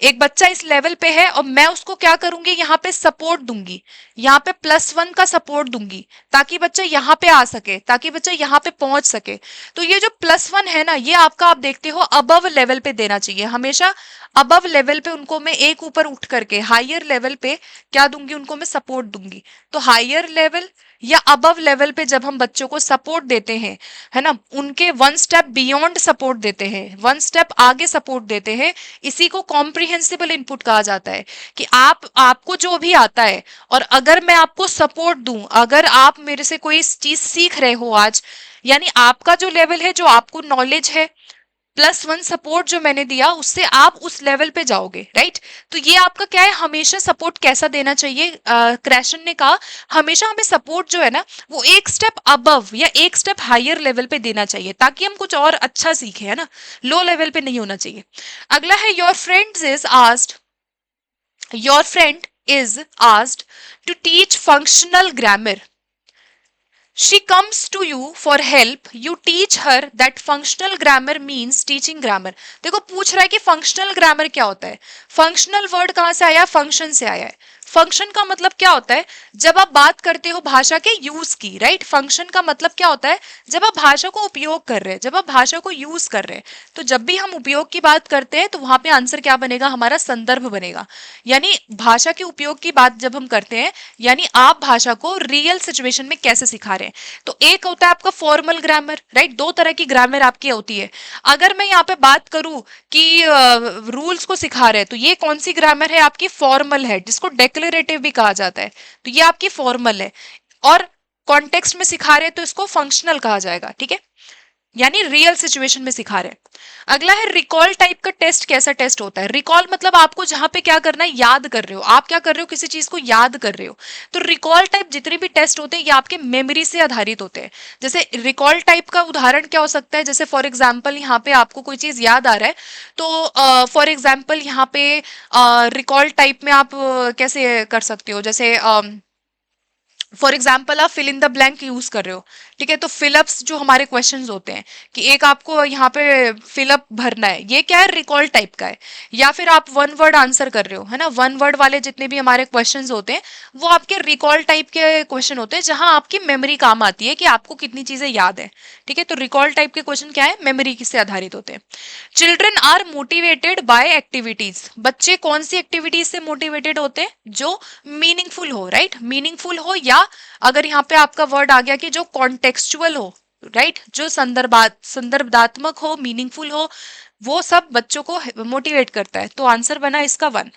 एक बच्चा इस लेवल पे है और मैं उसको क्या करूंगी, यहाँ पे सपोर्ट दूंगी, यहाँ पे +1 का सपोर्ट दूंगी, ताकि बच्चा यहाँ पे आ सके, ताकि बच्चा यहाँ पे पहुंच सके। तो ये जो +1 है ना, ये आपका, आप देखते हो, अबव लेवल पे देना चाहिए हमेशा। अबव लेवल पे उनको मैं एक ऊपर उठ करके हायर लेवल पे क्या दूंगी, उनको मैं सपोर्ट दूंगी। तो हायर लेवल या अबव लेवल पे जब हम बच्चों को सपोर्ट देते हैं, है ना, उनके 1 स्टेप बियॉन्ड सपोर्ट देते हैं, 1 स्टेप आगे सपोर्ट देते हैं, इसी को कॉम्प्रिहेंसिबल इनपुट कहा जाता है। कि आपको जो भी आता है, और अगर मैं आपको सपोर्ट दूं, अगर आप मेरे से कोई चीज सीख रहे हो आज, यानी आपका जो लेवल है, जो आपको नॉलेज है, +1 सपोर्ट जो मैंने दिया उससे आप उस लेवल पे जाओगे, राइट। तो ये आपका क्या है, हमेशा सपोर्ट कैसा देना चाहिए, क्रैशन ने कहा हमेशा हमें सपोर्ट जो है ना वो एक स्टेप अबव या एक स्टेप हायर लेवल पे देना चाहिए ताकि हम कुछ और अच्छा सीखे, है ना, लो लेवल पे नहीं होना चाहिए। अगला है your friend is asked to teach functional grammar, she comes to you for help, you teach her that functional grammar means teaching grammar। देखो पूछ रहा है कि फंक्शनल ग्रामर क्या होता है। फंक्शनल वर्ड कहां से आया, फंक्शन से आया है। फंक्शन का मतलब क्या होता है, जब आप बात करते हो भाषा के यूज की, राइट। फंक्शन का मतलब क्या होता है, जब आप भाषा को उपयोग कर रहे हैं, जब आप भाषा को यूज कर रहे हैं। तो जब भी हम उपयोग की बात करते हैं तो वहां पे आंसर क्या बनेगा, हमारा संदर्भ बनेगा। यानी भाषा के उपयोग की बात जब हम करते हैं, यानी आप भाषा को रियल सिचुएशन में कैसे सिखा रहे हैं। तो एक होता है आपका फॉर्मल ग्रामर, राइट। दो तरह की ग्रामर आपकी होती है। अगर मैं यहाँ पे बात करूं कि रूल्स को सिखा रहे हैं तो ये कौन सी ग्रामर है, आपकी फॉर्मल है, जिसको डेक्लेरेटिव भी कहा जाता है। तो ये आपकी फॉर्मल है। और कॉन्टेक्स्ट में सिखा रहे हैं तो इसको फंक्शनल कहा जाएगा, ठीक है, यानी रियल सिचुएशन में सिखा रहे हैं। अगला है रिकॉल टाइप का टेस्ट। कैसा टेस्ट होता है, रिकॉल मतलब आपको जहां पे क्या करना है, याद कर रहे हो, आप क्या कर रहे हो, किसी चीज को याद कर रहे हो। तो रिकॉल टाइप जितने भी टेस्ट होते हैं ये आपके मेमोरी से आधारित होते हैं। जैसे रिकॉल टाइप का उदाहरण क्या हो सकता है, जैसे फॉर एग्जाम्पल यहाँ पे आपको कोई चीज याद आ रहा है तो फॉर एग्जाम्पल यहाँ पे रिकॉल टाइप में आप कैसे कर सकते हो, जैसे फॉर एग्जाम्पल आप fill in the blank use कर रहे हो, ठीक है। तो फिलअप्स जो हमारे क्वेश्चंस होते हैं कि एक आपको यहाँ पे फिलअप भरना है, ये क्या है, रिकॉल टाइप का है। या फिर आप वन वर्ड आंसर कर रहे हो, है ना, वन वर्ड वाले जितने भी हमारे क्वेश्चंस होते हैं वो आपके रिकॉल टाइप के क्वेश्चन होते हैं, जहां आपकी मेमोरी काम आती है कि आपको कितनी चीजें याद है, ठीक है। तो रिकॉल टाइप के क्वेश्चन क्या है, मेमोरी से आधारित होते हैं। Children are motivated by activities. बच्चे कौन सी एक्टिविटीज से मोटिवेटेड होते हैं, जो मीनिंगफुल हो, राइट, मीनिंगफुल हो, या अगर यहाँ पे आपका वर्ड आ गया कि जो कॉन्टेक्सचुअल हो, राइट, जो संदर्भात्मक हो, मीनिंगफुल हो, वो सब बच्चों को मोटिवेट करता है। तो आंसर बना इसका 1।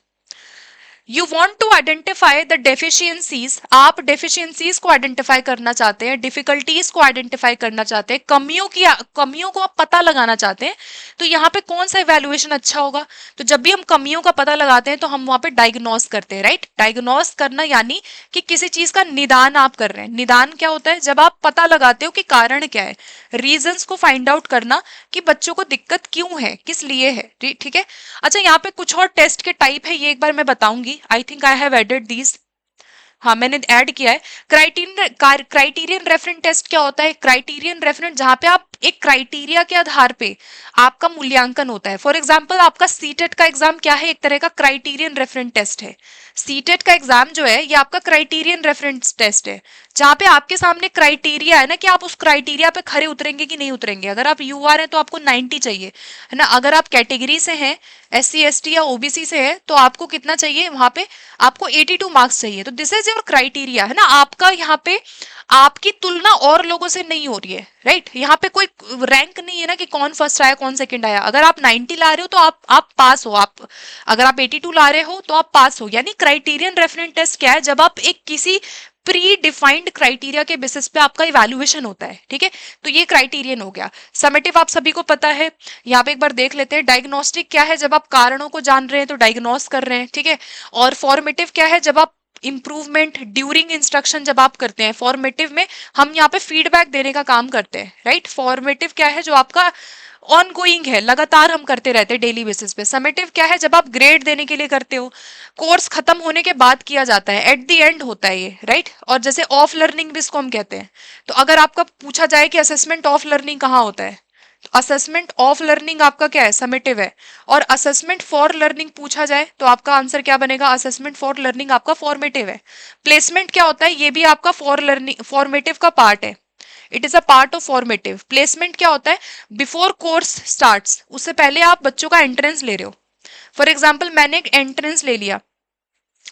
You want to identify the deficiencies. आप डेफिशिएंसीज को आइडेंटिफाई करना चाहते हैं, डिफिकल्टीज को आइडेंटिफाई करना चाहते हैं, कमियों को आप पता लगाना चाहते हैं। तो यहाँ पे कौन सा इवैल्यूएशन अच्छा होगा, तो जब भी हम कमियों का पता लगाते हैं तो हम वहां पे डायग्नोस करते हैं, राइट। डायग्नोस करना यानी कि किसी चीज का निदान आप कर रहे हैं। निदान क्या होता है, जब आप पता लगाते हो कि कारण क्या है, रीजंस को फाइंड आउट करना कि बच्चों को दिक्कत क्यों है, किस लिए है, ठीक है। अच्छा, यहाँ पे कुछ और टेस्ट के टाइप है, ये एक बार मैं बताऊंगी। I think I have added these, हाँ मैंने ऐड किया है। क्राइटेरियन रेफरेंट टेस्ट क्या होता है, क्राइटेरियन रेफरेंट जहां पे आप एक क्राइटेरिया के आधार पे आपका मूल्यांकन होता है। फॉर एग्जांपल आपका सीटेट का एग्जाम क्या है, एक तरह का क्राइटेरियन रेफरेंट टेस्ट है। सीटेट का एग्जाम जो है ये आपका क्राइटेरियन रेफरेंस टेस्ट है, जहां पे आपके सामने क्राइटेरिया है ना कि आप उस क्राइटेरिया पे खरे उतरेंगे कि नहीं उतरेंगे। अगर आप यूआर हैं तो आपको 90 चाहिए, है ना। अगर आप कैटेगरी से हैं, SC ST या OBC से है, तो आपको कितना चाहिए, वहां पे आपको 82 मार्क्स चाहिए। तो दिस इज योर क्राइटेरिया, है ना। आपका यहाँ पे आपकी तुलना और लोगों से नहीं हो रही है, राइट। यहाँ पे कोई रैंक नहीं है ना कि कौन फर्स्ट आया कौन सेकंड आया। अगर आप 90 ला रहे हो तो आप पास हो, आप अगर आप 82 ला रहे हो तो आप पास हो। यानी क्राइटेरियन रेफरेंस टेस्ट क्या है, जब आप एक किसी प्री डिफाइंड क्राइटेरिया के बेसिस पे आपका इवैल्यूएशन होता है, ठीक है। तो ये क्राइटेरियन हो गया। समेटिव आप सभी को पता है, यहाँ पे एक बार देख लेते हैं। डायग्नोस्टिक क्या है, जब आप कारणों को जान रहे हैं तो डायग्नोस कर रहे हैं, ठीक है। और फॉर्मेटिव क्या है, जब आप इंप्रूवमेंट ड्यूरिंग इंस्ट्रक्शन जब आप करते हैं। फॉर्मेटिव में हम यहाँ पे फीडबैक देने का काम करते हैं, राइट। फॉर्मेटिव क्या है, जो आपका ऑन गोइंग है, लगातार हम करते रहते हैं डेली बेसिस पे। समेटिव क्या है, जब आप ग्रेड देने के लिए करते हो, कोर्स खत्म होने के बाद किया जाता है, एट द एंड होता है ये, राइट। और जैसे ऑफ लर्निंग भी इसको हम कहते हैं। तो अगर आपका पूछा जाए कि असेसमेंट ऑफ लर्निंग कहाँ होता है, तो असेसमेंट ऑफ लर्निंग आपका क्या है, समेटिव है। और असेसमेंट फॉर लर्निंग पूछा जाए तो आपका आंसर क्या बनेगा, असेसमेंट फॉर लर्निंग आपका फॉर्मेटिव है। प्लेसमेंट क्या होता है, ये भी आपका फॉर लर्निंग फॉर्मेटिव का पार्ट है। It is a part of formative. Placement क्या होता है, बिफोर कोर्स स्टार्ट्स, उससे पहले आप बच्चों का एंट्रेंस ले रहे हो। फॉर एग्जाम्पल मैंने एक एंट्रेंस ले लिया,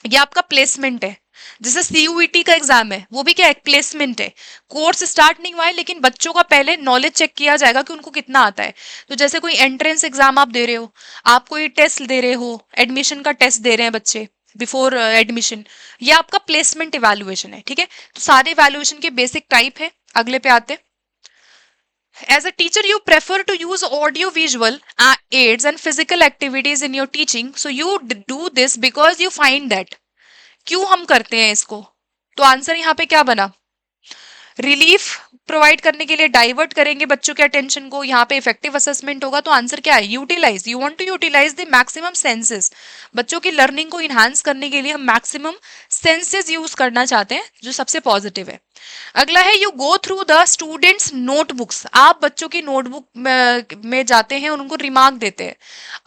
ये आपका प्लेसमेंट है। जैसे CUET का एग्जाम है, वो भी क्या है, प्लेसमेंट है। कोर्स स्टार्ट नहीं हुआ है लेकिन बच्चों का पहले नॉलेज चेक किया जाएगा कि उनको कितना आता है। तो जैसे कोई एंट्रेंस एग्जाम आप दे रहे हो, आप कोई टेस्ट दे रहे हो, एडमिशन का टेस्ट दे रहे हैं बच्चे बिफोर एडमिशन, ये आपका प्लेसमेंट इवैल्यूएशन है, ठीक है। तो सारे इवैल्यूएशन के बेसिक टाइप है। अगले पे आते हैं। As a teacher, you prefer to use audio visual aids and physical activities in your teaching. So you do this because you find that. क्यों हम करते हैं इसको? तो आंसर यहाँ पे क्या बना? रिलीफ प्रोवाइड करने के लिए, डाइवर्ट करेंगे बच्चों के अटेंशन को, यहाँ पे इफेक्टिव असेसमेंट होगा। तो आंसर क्या है? Utilize. You want to utilize the maximum senses. बच्चों की लर्निंग को इनहांस करने के लिए हम मैक्सिमम सेंसेस यूज करना चाहते हैं, जो सबसे पॉजिटिव है। अगला है you go through the students notebooks. आप बच्चों की नोटबुक में जाते हैं और उनको रिमार्क देते हैं।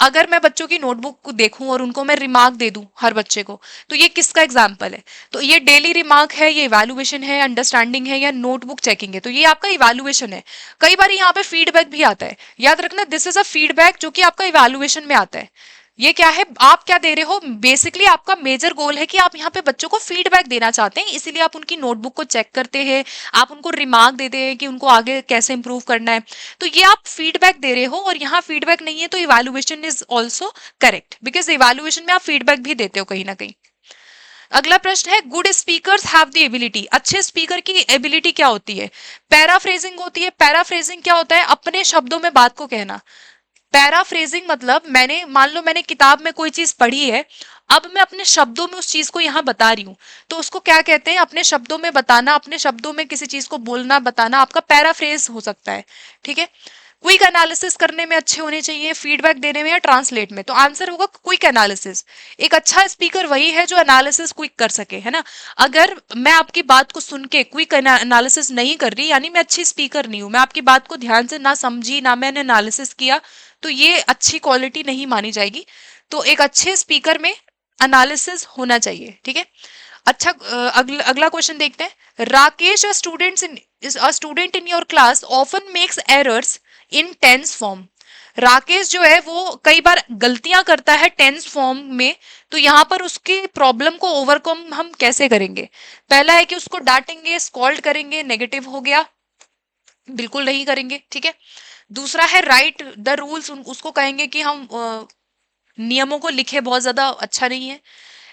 अगर मैं बच्चों की नोटबुक को देखूं और उनको मैं रिमार्क दे दूं हर बच्चे को, तो ये किसका एग्जाम्पल है? तो ये डेली रिमार्क है, ये इवैल्यूएशन है, अंडरस्टैंडिंग है, या नोटबुक चेकिंग है? तो ये आपका इवैल्यूएशन है। कई बार यहाँ पे फीडबैक भी आता है, याद रखना, दिस इज अ फीडबैक जो कि आपका इवैल्यूएशन में आता है। ये क्या है? आप क्या दे रहे हो? बेसिकली आपका मेजर गोल है कि आप यहाँ पे बच्चों को फीडबैक देना चाहते हैं, इसीलिए आप उनकी नोटबुक को चेक करते हैं, आप उनको रिमार्क देते हैं कि उनको आगे कैसे इंप्रूव करना है। तो ये आप फीडबैक दे रहे हो, और यहाँ फीडबैक नहीं है तो evaluation is also correct, because evaluation में आप फीडबैक भी देते हो कहीं ना कहीं। अगला प्रश्न है good speakers have the ability. अच्छे स्पीकर की एबिलिटी क्या होती है? पैराफ्रेजिंग होती है। पैराफ्रेजिंग क्या होता है? अपने शब्दों में बात को कहना। पैराफ्रेजिंग मतलब मान लो मैंने किताब में कोई चीज पढ़ी है, अब मैं अपने शब्दों में उस चीज को यहाँ बता रही हूँ, तो उसको क्या कहते हैं? अपने शब्दों में बताना, अपने शब्दों में किसी चीज को बोलना, बताना आपका पैराफ्रेज हो सकता है। ठीक है। क्विक एनालिसिस करने में अच्छे होने चाहिए, फीडबैक देने में या ट्रांसलेट में। तो आंसर होगा क्विक एनालिसिस। एक अच्छा स्पीकर वही है जो एनालिसिस क्विक कर सके, है ना। अगर मैं आपकी बात को सुन के क्विक एनालिसिस नहीं कर रही, यानी मैं अच्छी स्पीकर नहीं हूं, मैं आपकी बात को ध्यान से ना समझी, ना मैंने एनालिसिस किया, तो ये अच्छी क्वालिटी नहीं मानी जाएगी। तो एक अच्छे स्पीकर में एनालिसिस होना चाहिए। ठीक है। अच्छा, अगला क्वेश्चन देखते हैं। Rakesh a student in your class often makes errors in tense form. Rakesh जो है वो कई बार गलतियां करता है टेंस फॉर्म में, तो यहाँ पर उसकी प्रॉब्लम को ओवरकम हम कैसे करेंगे? पहला है कि उसको डांटेंगे, स्कॉल्ड करेंगे, नेगेटिव हो गया, बिल्कुल नहीं करेंगे। ठीक है। दूसरा है राइट द रूल्स, उसको कहेंगे कि हम नियमों को लिखे, बहुत ज्यादा अच्छा नहीं है।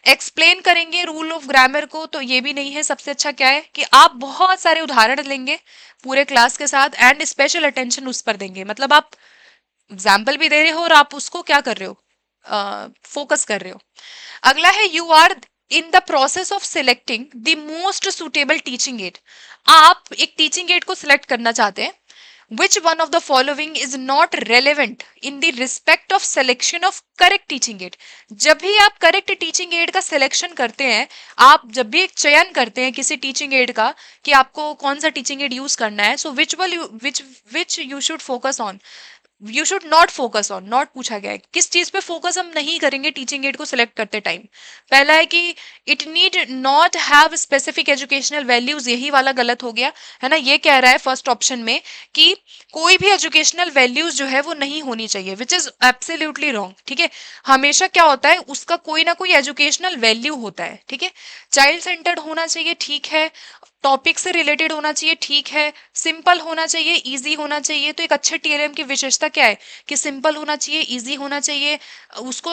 एक्सप्लेन करेंगे रूल ऑफ ग्रामर को, तो ये भी नहीं है। सबसे अच्छा क्या है कि आप बहुत सारे उदाहरण लेंगे पूरे क्लास के साथ, एंड स्पेशल अटेंशन उस पर देंगे। मतलब आप एग्जाम्पल भी दे रहे हो और आप उसको क्या कर रहे हो? फोकस कर रहे हो। अगला है you are in the process of selecting the most suitable teaching aid. आप एक टीचिंग एड को सिलेक्ट करना चाहते हैं। Which one of the following is not relevant in the respect of selection of correct teaching aid? जब भी आप करेक्ट टीचिंग एड का सिलेक्शन करते हैं, आप जब भी एक चयन करते हैं किसी टीचिंग एड का कि आपको कौन सा टीचिंग एड यूज करना है, so which you should focus on, you should not focus on. Not पूछा गया है, किस चीज पे फोकस हम नहीं करेंगे टीचिंग एड को सिलेक्ट करते टाइम। पहला है कि it need not have specific educational values, यही वाला गलत हो गया, है ना। ये कह रहा है फर्स्ट ऑप्शन में कि कोई भी एजुकेशनल वैल्यूज जो है वो नहीं होनी चाहिए, विच इज एब्सोल्युटली रॉन्ग। ठीक है। हमेशा क्या होता है, उसका कोई ना कोई एजुकेशनल वैल्यू होता है। ठीक है। चाइल्ड सेंटर्ड होना चाहिए, ठीक है। टॉपिक से रिलेटेड होना चाहिए, ठीक है। सिंपल होना चाहिए, इजी होना चाहिए। तो एक अच्छे टीएलएम की विशेषता क्या है कि सिंपल होना चाहिए, इजी होना चाहिए, उसको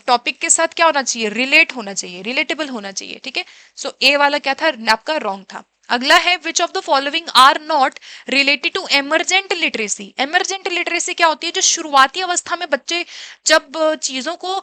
टॉपिक के साथ क्या होना चाहिए? रिलेट होना चाहिए, रिलेटेबल होना चाहिए। ठीक है। सो ए वाला क्या था? आपका रॉन्ग था। अगला है which of the following are not related to emergent literacy. Emergent literacy क्या होती है? जो शुरुआती अवस्था में बच्चे जब चीजों को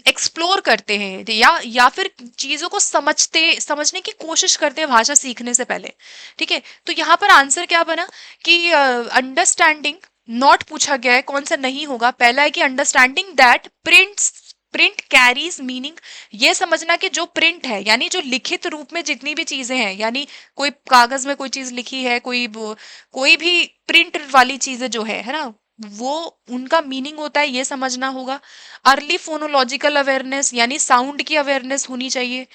एक्सप्लोर करते हैं, या फिर चीजों को समझने की कोशिश करते हैं भाषा सीखने से पहले। ठीक है। तो यहाँ पर आंसर क्या बना कि अंडरस्टैंडिंग नॉट पूछा गया है, कौन सा नहीं होगा? पहला है कि understanding that print carries meaning. ये समझना कि जो प्रिंट है, यानी जो लिखित रूप में जितनी भी चीजें हैं, यानी कोई कागज में कोई चीज लिखी है, कोई भी प्रिंट वाली चीजें जो है ना, वो उनका मीनिंग होता है, ये समझना होगा। अर्ली फोनोलॉजिकल अवेयरनेस, यानी साउंड की अवेयरनेस होनी चाहिए।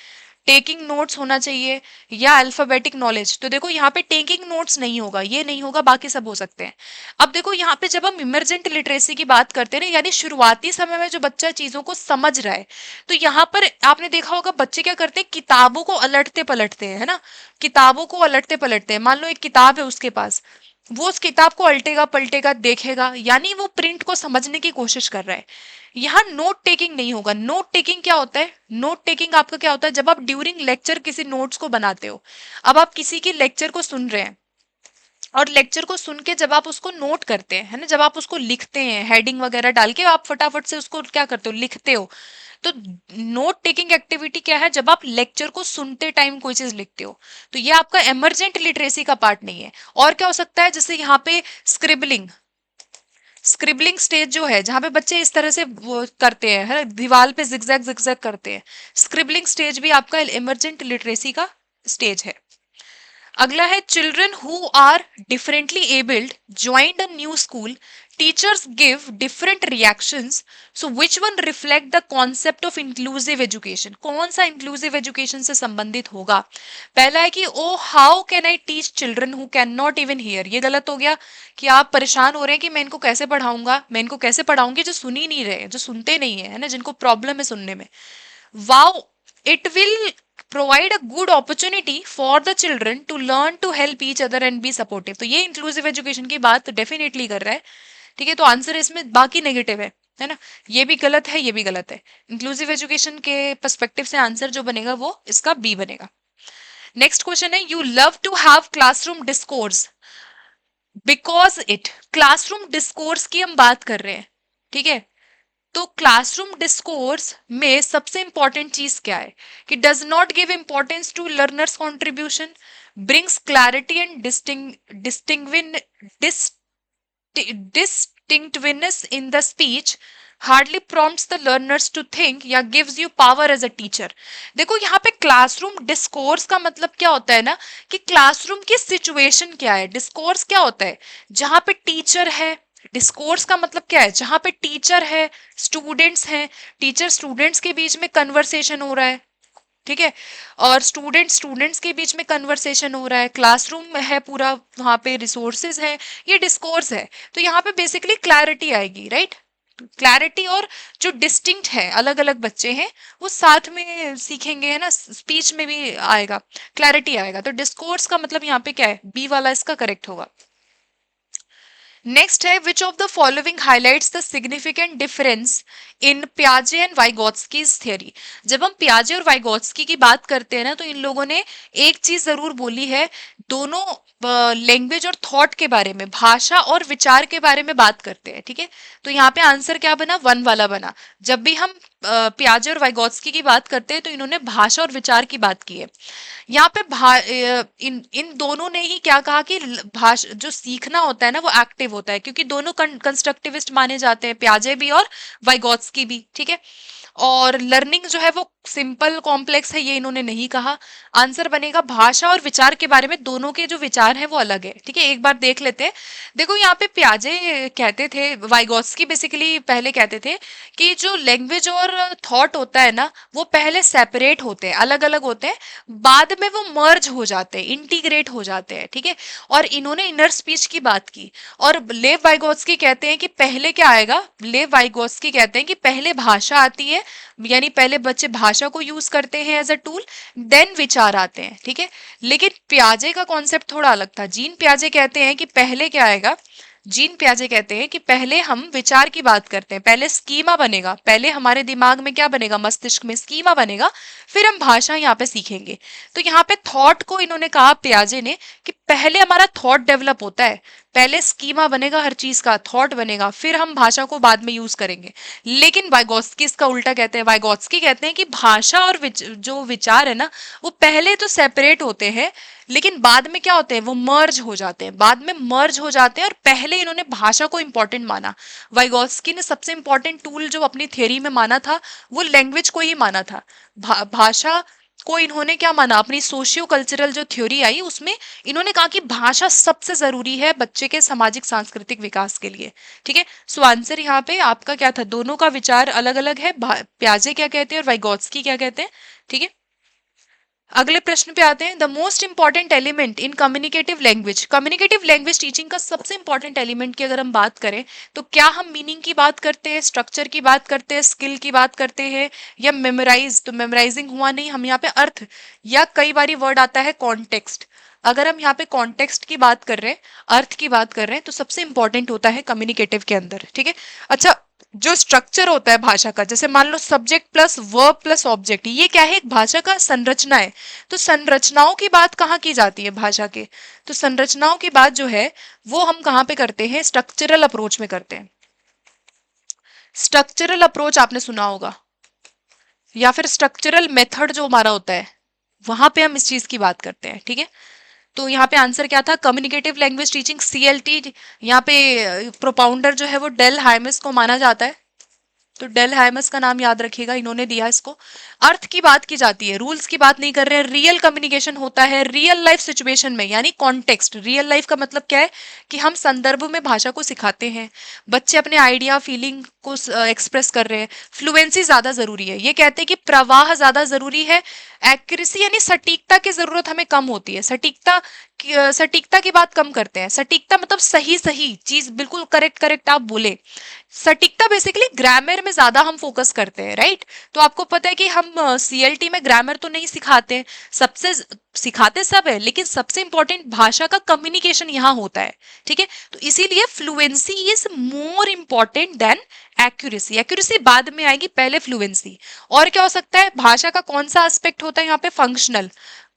टेकिंग नोट्स होना चाहिए, या अल्फाबेटिक नॉलेज। तो देखो यहाँ पे टेकिंग नोट्स नहीं होगा, ये नहीं होगा, बाकी सब हो सकते हैं। अब देखो यहाँ पे जब हम इमरजेंट लिटरेसी की बात करते हैं ना, यानी शुरुआती समय में जो बच्चा चीजों को समझ रहा है, तो यहाँ पर आपने देखा होगा बच्चे क्या करते हैं? किताबों को अलटते पलटते हैं, है ना। किताबों को अलटते पलटते हैं। मान लो एक किताब है उसके पास, वो उस किताब को अल्टेगा पलटेगा, देखेगा, यानी वो प्रिंट को समझने की कोशिश कर रहा है। यहाँ नोट टेकिंग नहीं होगा। नोट टेकिंग क्या होता है? नोट टेकिंग आपका क्या होता है? जब आप ड्यूरिंग लेक्चर किसी नोट्स को बनाते हो, अब आप किसी की लेक्चर को सुन रहे हैं, और लेक्चर को सुन के जब आप उसको नोट करते हैं, है ना, जब आप उसको लिखते हैं हेडिंग वगैरह डाल के, आप फटाफट से उसको क्या करते हो, लिखते हो। तो नोट टेकिंग एक्टिविटी क्या है, जब आप लेक्चर को सुनते टाइम कोई चीज लिखते हो। तो ये आपका एमरजेंट लिटरेसी का पार्ट नहीं है। और क्या हो सकता है, जैसे यहाँ पे स्क्रिबलिंग, स्क्रिबलिंग स्टेज जो है जहां पे बच्चे इस तरह से वो करते हैं, है ना, दीवार पे जिगजैग जिगजैग करते हैं, स्क्रिबलिंग स्टेज भी आपका इमरजेंट लिटरेसी का स्टेज है। अगला है children who are differently abled joined a new school, teachers give different reactions, so which one reflect the concept of inclusive education. कौन सा इंक्लूसिव एजुकेशन से संबंधित होगा? पहला है कि oh how can I teach children who can not even hear. ये गलत हो गया कि आप परेशान हो रहे हैं कि मैं इनको कैसे पढ़ाऊंगा, मैं इनको कैसे पढ़ाऊंगी जो सुन ही नहीं रहे, जो सुनते नहीं है ना, जिनको प्रॉब्लम है सुनने में। Wow, it will provide a good opportunity for the children to learn to help each other and be supportive। तो ये इंक्लूसिव एजुकेशन की बात डेफिनेटली कर रहा है। ठीक है, तो आंसर इसमें बाकी नेगेटिव है ना, ये भी गलत है, ये भी गलत है। इंक्लूसिव एजुकेशन के पर्सपेक्टिव से आंसर जो बनेगा वो इसका बी बनेगा। नेक्स्ट क्वेश्चन है, you love to have classroom discourse because it. Classroom discourse की हम बात कर रहे हैं, ठीक है। तो क्लासरूम डिस्कोर्स में सबसे इंपॉर्टेंट चीज क्या है कि does not give importance to learners contribution, brings clarity and distinctiveness in the speech, hardly prompts the learners to think या gives you power as a teacher। देखो यहाँ पे क्लासरूम डिस्कोर्स का मतलब क्या होता है ना, कि क्लासरूम की सिचुएशन क्या है। डिस्कोर्स क्या होता है, जहां पे टीचर है। डिस्कोर्स का मतलब क्या है, जहां पे टीचर है, स्टूडेंट्स हैं, टीचर स्टूडेंट्स के बीच में कन्वर्सेशन हो रहा है, ठीक है, और स्टूडेंट्स के बीच में कन्वर्सेशन हो रहा है, क्लासरूम है पूरा, वहां पे रिसोर्सेज है, ये डिस्कोर्स है। तो यहाँ पे बेसिकली क्लैरिटी आएगी, राइट। क्लैरिटी और जो डिस्टिंक्ट है, अलग अलग बच्चे हैं वो साथ में सीखेंगे, है ना, स्पीच में भी आएगा, क्लैरिटी आएगा। तो डिस्कोर्स का मतलब यहाँ पे क्या है, बी वाला इसका करेक्ट होगा। नेक्स्ट है, which of the following highlights the significant difference in पियाजे एंड वाइगोत्स्कीज थ्योरी। जब हम पियाजे और वाइगोत्स्की की बात करते हैं ना, तो इन लोगों ने एक चीज जरूर बोली है, दोनों लैंग्वेज और थॉट के बारे में, भाषा और विचार के बारे में बात करते हैं, ठीक है। तो यहाँ पे आंसर क्या बना, वन वाला बना। जब भी हम पियाजे और वाइगोत्स्की की बात करते हैं तो इन्होंने भाषा और विचार की बात की है। यहाँ पे इन इन दोनों ने ही क्या कहा कि भाषा जो सीखना होता है ना वो एक्टिव होता है, क्योंकि दोनों कंस्ट्रक्टिविस्ट माने जाते हैं, पियाजे भी और वाइगोत्स्की भी, ठीक है। और लर्निंग जो है वो सिंपल कॉम्प्लेक्स है, ये इन्होंने नहीं कहा। आंसर बनेगा भाषा और विचार के बारे में दोनों के जो विचार हैं वो अलग है, ठीक है। एक बार देख लेते हैं। देखो यहाँ पे पियाजे कहते थे, वाइगोत्स्की बेसिकली पहले कहते थे कि जो लैंग्वेज और थॉट होता है ना वो पहले सेपरेट होते हैं, अलग अलग होते हैं, बाद में वो मर्ज हो जाते हैं, इंटीग्रेट हो जाते हैं, ठीक है। और इन्होंने इनर स्पीच की बात की। और लेव वाइगोत्स्की कहते हैं कि पहले क्या आएगा, लेव वाइगोत्स्की कहते हैं कि पहले भाषा आती है, यानी पहले बच्चे भाषा को यूज करते हैं एज अ टूल, देन विचार आते हैं, ठीक है। लेकिन पियाजे का कॉन्सेप्ट थोड़ा अलग था। जीन पियाजे कहते हैं कि पहले क्या आएगा, जीन पियाजे कहते हैं कि पहले हम विचार की बात करते हैं, पहले स्कीमा बनेगा, पहले हमारे दिमाग में क्या बनेगा, मस्तिष्क में स्कीमा बनेगा, फिर हम भाषा यहाँ पे सीखेंगे। तो यहाँ पे थॉट को इन्होंने कहा पियाजे ने कि पहले हमारा थॉट डेवलप होता है, पहले स्कीमा बनेगा, हर चीज का थॉट बनेगा, फिर हम भाषा को बाद में यूज करेंगे। लेकिन वाइगोत्स्की इसका उल्टा कहते हैं। वाइगोत्स्की कहते हैं कि भाषा और जो विचार है ना वो पहले तो सेपरेट होते हैं, लेकिन बाद में क्या होते हैं, वो मर्ज हो जाते हैं, बाद में मर्ज हो जाते हैं। और पहले इन्होंने भाषा को इंपॉर्टेंट माना। वाइगोत्स्की ने सबसे इंपॉर्टेंट टूल जो अपनी थ्योरी में माना था वो लैंग्वेज को ही माना था। भाषा को इन्होंने क्या माना, अपनी सोशियो कल्चरल जो थ्योरी आई उसमें इन्होंने कहा कि भाषा सबसे जरूरी है बच्चे के सामाजिक सांस्कृतिक विकास के लिए, ठीक है। सो आंसर यहाँ पे आपका क्या था, दोनों का विचार अलग अलग है, पियाजे क्या कहते हैं और वाइगोत्स्की क्या कहते हैं, ठीक है। अगले प्रश्न पे आते हैं, the most important element in communicative language. Communicative language teaching का सबसे इंपॉर्टेंट एलिमेंट की अगर हम बात करें तो क्या हम मीनिंग की बात करते हैं, स्ट्रक्चर की बात करते हैं, स्किल की बात करते हैं, या मेमोराइज। तो मेमोराइजिंग हुआ नहीं, हम यहाँ पे अर्थ, या कई बारी वर्ड आता है कॉन्टेक्स्ट। अगर हम यहाँ पे कॉन्टेक्स्ट की बात कर रहे हैं, अर्थ की बात कर रहे हैं, तो सबसे इंपॉर्टेंट होता है कम्युनिकेटिव के अंदर, ठीक है। अच्छा, जो स्ट्रक्चर होता है भाषा का, जैसे मान लो subject plus verb plus object, ये क्या है, एक भाषा का संरचना है। तो संरचनाओं की बात कहाँ की जाती है भाषा के, तो संरचनाओं की बात जो है वो हम कहाँ पे करते हैं, स्ट्रक्चरल अप्रोच में करते हैं। स्ट्रक्चरल अप्रोच आपने सुना होगा, या फिर स्ट्रक्चरल मेथड जो हमारा होता है, वहां पे हम इस चीज की बात करते हैं। ठीक है, तो यहाँ पे आंसर क्या था, कम्युनिकेटिव लैंग्वेज टीचिंग, CLT। यहाँ पे प्रोपाउंडर जो है वो डेल हाइमस को माना जाता है, तो डेल हाइमस का नाम याद रखिएगा, इन्होंने दिया इसको। अर्थ की बात की जाती है, रूल्स की बात नहीं कर रहे हैं। रियल कम्युनिकेशन होता है रियल लाइफ सिचुएशन में, यानी कॉन्टेक्स्ट। रियल लाइफ का मतलब क्या है कि हम संदर्भ में भाषा को सिखाते हैं, बच्चे अपने आइडिया फीलिंग को एक्सप्रेस कर रहे हैं। फ्लुएंसी ज्यादा जरूरी है, ये कहते हैं कि प्रवाह ज्यादा जरूरी है। एक्यूरेसी यानी सटीकता की जरूरत हमें कम होती है, सटीकता की बात कम करते हैं। सटीकता मतलब सही सही चीज, बिल्कुल करेक्ट करेक्ट आप बोले। सटीकता बेसिकली ग्रामर में ज्यादा हम फोकस करते हैं, राइट। तो आपको पता है कि हम CLT में ग्रामर तो नहीं सिखाते, सबसे सिखाते सब है, लेकिन सबसे इंपॉर्टेंट भाषा का कम्युनिकेशन यहाँ होता है। ठीक है, तो इसीलिए fluency is more important than accuracy. Accuracy बाद में आएगी, पहले फ्लुएंसी। और क्या हो सकता है, भाषा का कौन सा एस्पेक्ट होता है यहाँ पे, फंक्शनल।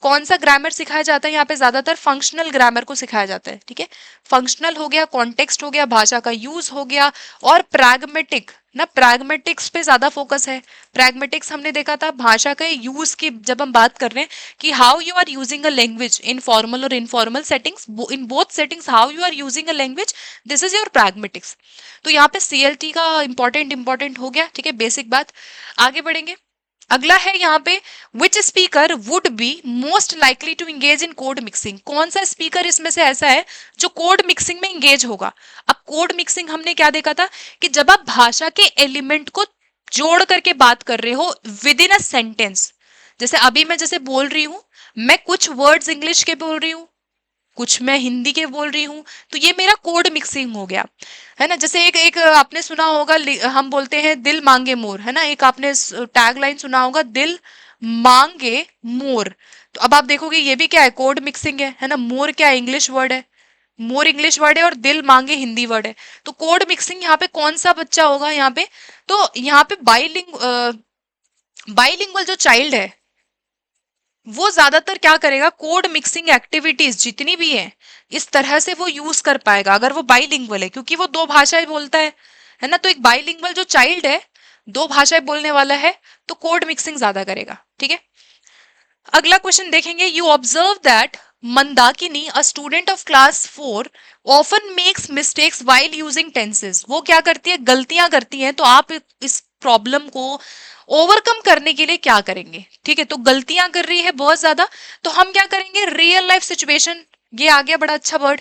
कौन सा ग्रामर सिखाया जाता है यहाँ पे, ज्यादातर फंक्शनल ग्रामर को सिखाया जाता है। ठीक है, फंक्शनल हो गया, कॉन्टेक्स्ट हो गया, भाषा का यूज हो गया, और प्रैग्मेटिक ना, प्रैग्मेटिक्स पे ज्यादा फोकस है। प्रैग्मेटिक्स हमने देखा था भाषा के यूज की, जब हम बात कर रहे हैं कि how you are using a language in formal और informal settings, in both settings how you are using a language, this is your pragmatics. तो यहाँ पे CLT का इंपॉर्टेंट हो गया। ठीक है, बेसिक बात। आगे बढ़ेंगे, अगला है यहाँ पे, which speaker would be most likely to engage in code mixing. कौन सा स्पीकर इसमें से ऐसा है जो कोड मिक्सिंग में इंगेज होगा। अब कोड मिक्सिंग हमने क्या देखा था कि जब आप भाषा के एलिमेंट को जोड़ करके बात कर रहे हो विद इन अ सेंटेंस, जैसे अभी मैं जैसे बोल रही हूं, मैं कुछ वर्ड्स इंग्लिश के बोल रही हूँ, कुछ मैं हिंदी के बोल रही हूँ, तो ये मेरा कोड मिक्सिंग हो गया, है ना। जैसे एक एक आपने सुना होगा, हम बोलते हैं दिल मांगे मोर, है ना, एक आपने टैग लाइन सुना होगा, दिल मांगे मोर। तो अब आप देखोगे ये भी क्या है, कोड मिक्सिंग है ना। मोर क्या है, इंग्लिश वर्ड है, मोर इंग्लिश वर्ड है, और दिल मांगे हिंदी वर्ड है। तो कोड मिक्सिंग यहाँ पे कौन सा बच्चा होगा यहाँ पे, तो यहाँ पे बाइलिंगुअल जो चाइल्ड है वो ज्यादातर क्या करेगा, कोड मिक्सिंग एक्टिविटीज जितनी भी है इस तरह से वो यूज कर पाएगा अगर वो बाइलिंगुअल है, क्योंकि वो दो भाषाएं बोलता है ना। तो एक बाइलिंगुअल जो चाइल्ड है, दो भाषाएं बोलने वाला है, तो कोड मिक्सिंग ज्यादा करेगा। ठीक है, अगला क्वेश्चन देखेंगे, you observe that Mandakini a student of class 4 often makes mistakes while using tenses. वो क्या करती है, गलतियां करती है। तो आप इस प्रॉब्लम को ओवरकम करने के लिए क्या करेंगे, ठीक है। तो गलतियां कर रही है बहुत ज्यादा, तो हम क्या करेंगे, रियल लाइफ सिचुएशन, ये आ गया बड़ा अच्छा वर्ड,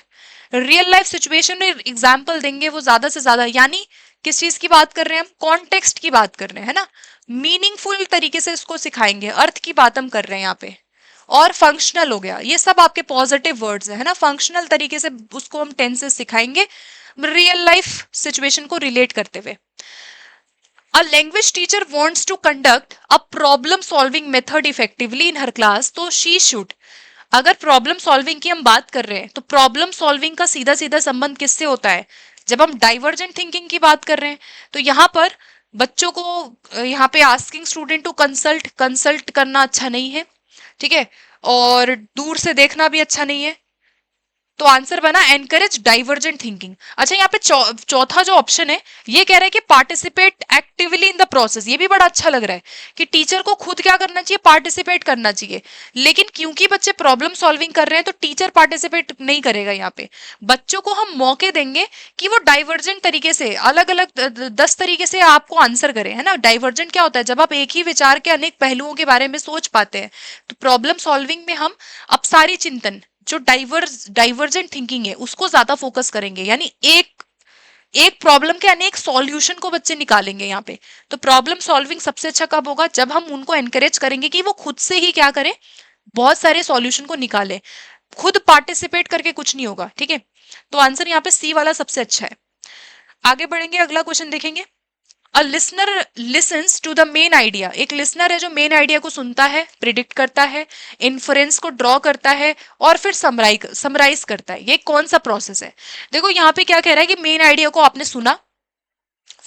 रियल लाइफ सिचुएशन में एग्जाम्पल देंगे वो ज्यादा से ज्यादा। यानी किस चीज की बात कर रहे हैं हम, कॉन्टेक्स्ट की बात कर रहे हैं, है ना। मीनिंगफुल तरीके से इसको सिखाएंगे, अर्थ की बात हम कर रहे हैं यहाँ पे। और फंक्शनल हो गया, ये सब आपके पॉजिटिव वर्ड्स है ना। फंक्शनल तरीके से उसको हम टेंसेस सिखाएंगे रियल लाइफ सिचुएशन को रिलेट करते हुए। A language teacher wants to conduct a problem solving method effectively in her class, तो she should। अगर प्रॉब्लम सॉल्विंग की हम बात कर रहे हैं, तो प्रॉब्लम सॉल्विंग का सीधा सीधा संबंध किससे होता है, जब हम डाइवर्जेंट थिंकिंग की बात कर रहे हैं। तो यहाँ पर बच्चों को यहाँ पे आस्किंग स्टूडेंट टू कंसल्ट करना अच्छा नहीं है, ठीक है, और दूर से देखना भी अच्छा नहीं है। तो आंसर बना एनकरेज डाइवर्जेंट थिंकिंग। अच्छा, यहाँ पे चौथा जो ऑप्शन है ये कह रहा है कि participate actively in the process. ये भी बड़ा अच्छा लग रहा है कि टीचर को खुद क्या करना चाहिए, पार्टिसिपेट करना चाहिए। लेकिन क्योंकि बच्चे प्रॉब्लम सॉल्विंग कर रहे हैं तो टीचर पार्टिसिपेट नहीं करेगा। यहाँ पे बच्चों को हम मौके देंगे कि वो डाइवर्जेंट तरीके से, अलग अलग 10 तरीके से आपको आंसर करें, है ना। डाइवर्जेंट क्या होता है, जब आप एक ही विचार के अनेक पहलुओं के बारे में सोच पाते हैं। तो प्रॉब्लम सॉल्विंग में हम अपसारी चिंतन, जो डाइवर्जेंट थिंकिंग है, उसको ज्यादा फोकस करेंगे। यानी एक प्रॉब्लम के अनेक सॉल्यूशन को बच्चे निकालेंगे यहाँ पे। तो प्रॉब्लम सॉल्विंग सबसे अच्छा कब होगा, जब हम उनको एनकरेज करेंगे कि वो खुद से ही क्या करें, बहुत सारे सॉल्यूशन को निकाले। खुद पार्टिसिपेट करके कुछ नहीं होगा, ठीक है। तो आंसर यहाँ पे सी वाला सबसे अच्छा है। आगे बढ़ेंगे, अगला क्वेश्चन देखेंगे। A listener listens to the main idea. एक लिसनर है जो मेन आइडिया को सुनता है, प्रिडिक्ट करता है, इन्फ्रेंस को ड्रॉ करता है, और फिर समराइज करता है। ये कौन सा प्रोसेस है। देखो यहाँ पे क्या कह रहा है कि मेन आइडिया को आपने सुना,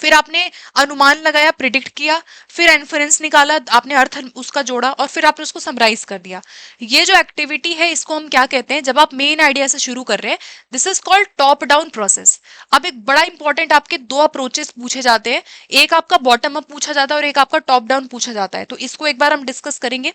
फिर आपने अनुमान लगाया, प्रिडिक्ट किया, फिर इन्फरेंस निकाला, आपने अर्थ उसका जोड़ा और फिर आपने उसको समराइज कर दिया। ये जो एक्टिविटी है इसको हम क्या कहते हैं, जब आप मेन आइडिया से शुरू कर रहे हैं, this is called top down process. अब एक बड़ा इंपॉर्टेंट आपके दो अप्रोचेस पूछे जाते हैं, एक आपका बॉटम अप पूछा जाता है और एक आपका टॉप डाउन पूछा जाता है, तो इसको एक बार हम डिस्कस करेंगे।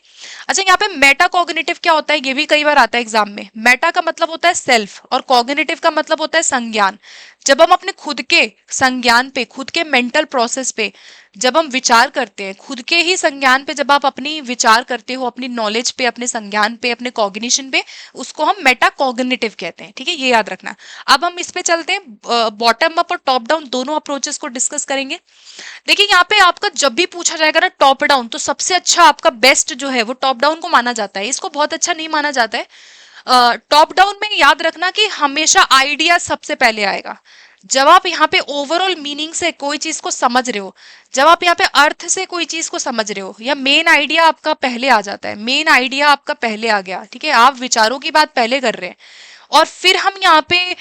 अच्छा, यहाँ पे मेटा कॉग्निटिव क्या होता है, ये भी कई बार आता है एग्जाम में। मेटा का मतलब होता है सेल्फ और कॉग्निटिव का मतलब होता है संज्ञान। जब हम अपने खुद के संज्ञान पे, खुद के मेंटल प्रोसेस पे जब हम विचार करते हैं, खुद के ही संज्ञान पे जब आप अपनी विचार करते हो, अपनी नॉलेज पे, अपने संज्ञान पे, अपने कॉग्निशन पे, उसको हम मेटा कॉग्निटिव कहते हैं। ठीक है, ये याद रखना। अब हम इस पे चलते हैं, बॉटम अप और टॉप डाउन दोनों अप्रोचेस को डिस्कस करेंगे। देखिए, यहाँ पे आपका जब भी पूछा जाएगा ना टॉप डाउन, तो सबसे अच्छा आपका बेस्ट जो है वो टॉप डाउन को माना जाता है, इसको बहुत अच्छा नहीं माना जाता है। टॉप डाउन में याद रखना कि हमेशा आइडिया सबसे पहले आएगा। जब आप यहाँ पे ओवरऑल मीनिंग से कोई चीज को समझ रहे हो, जब आप यहाँ पे अर्थ से कोई चीज को समझ रहे हो, या मेन आइडिया आपका पहले आ जाता है, मेन आइडिया आपका पहले आ गया, ठीक है, आप विचारों की बात पहले कर रहे हैं, और फिर हम यहाँ पे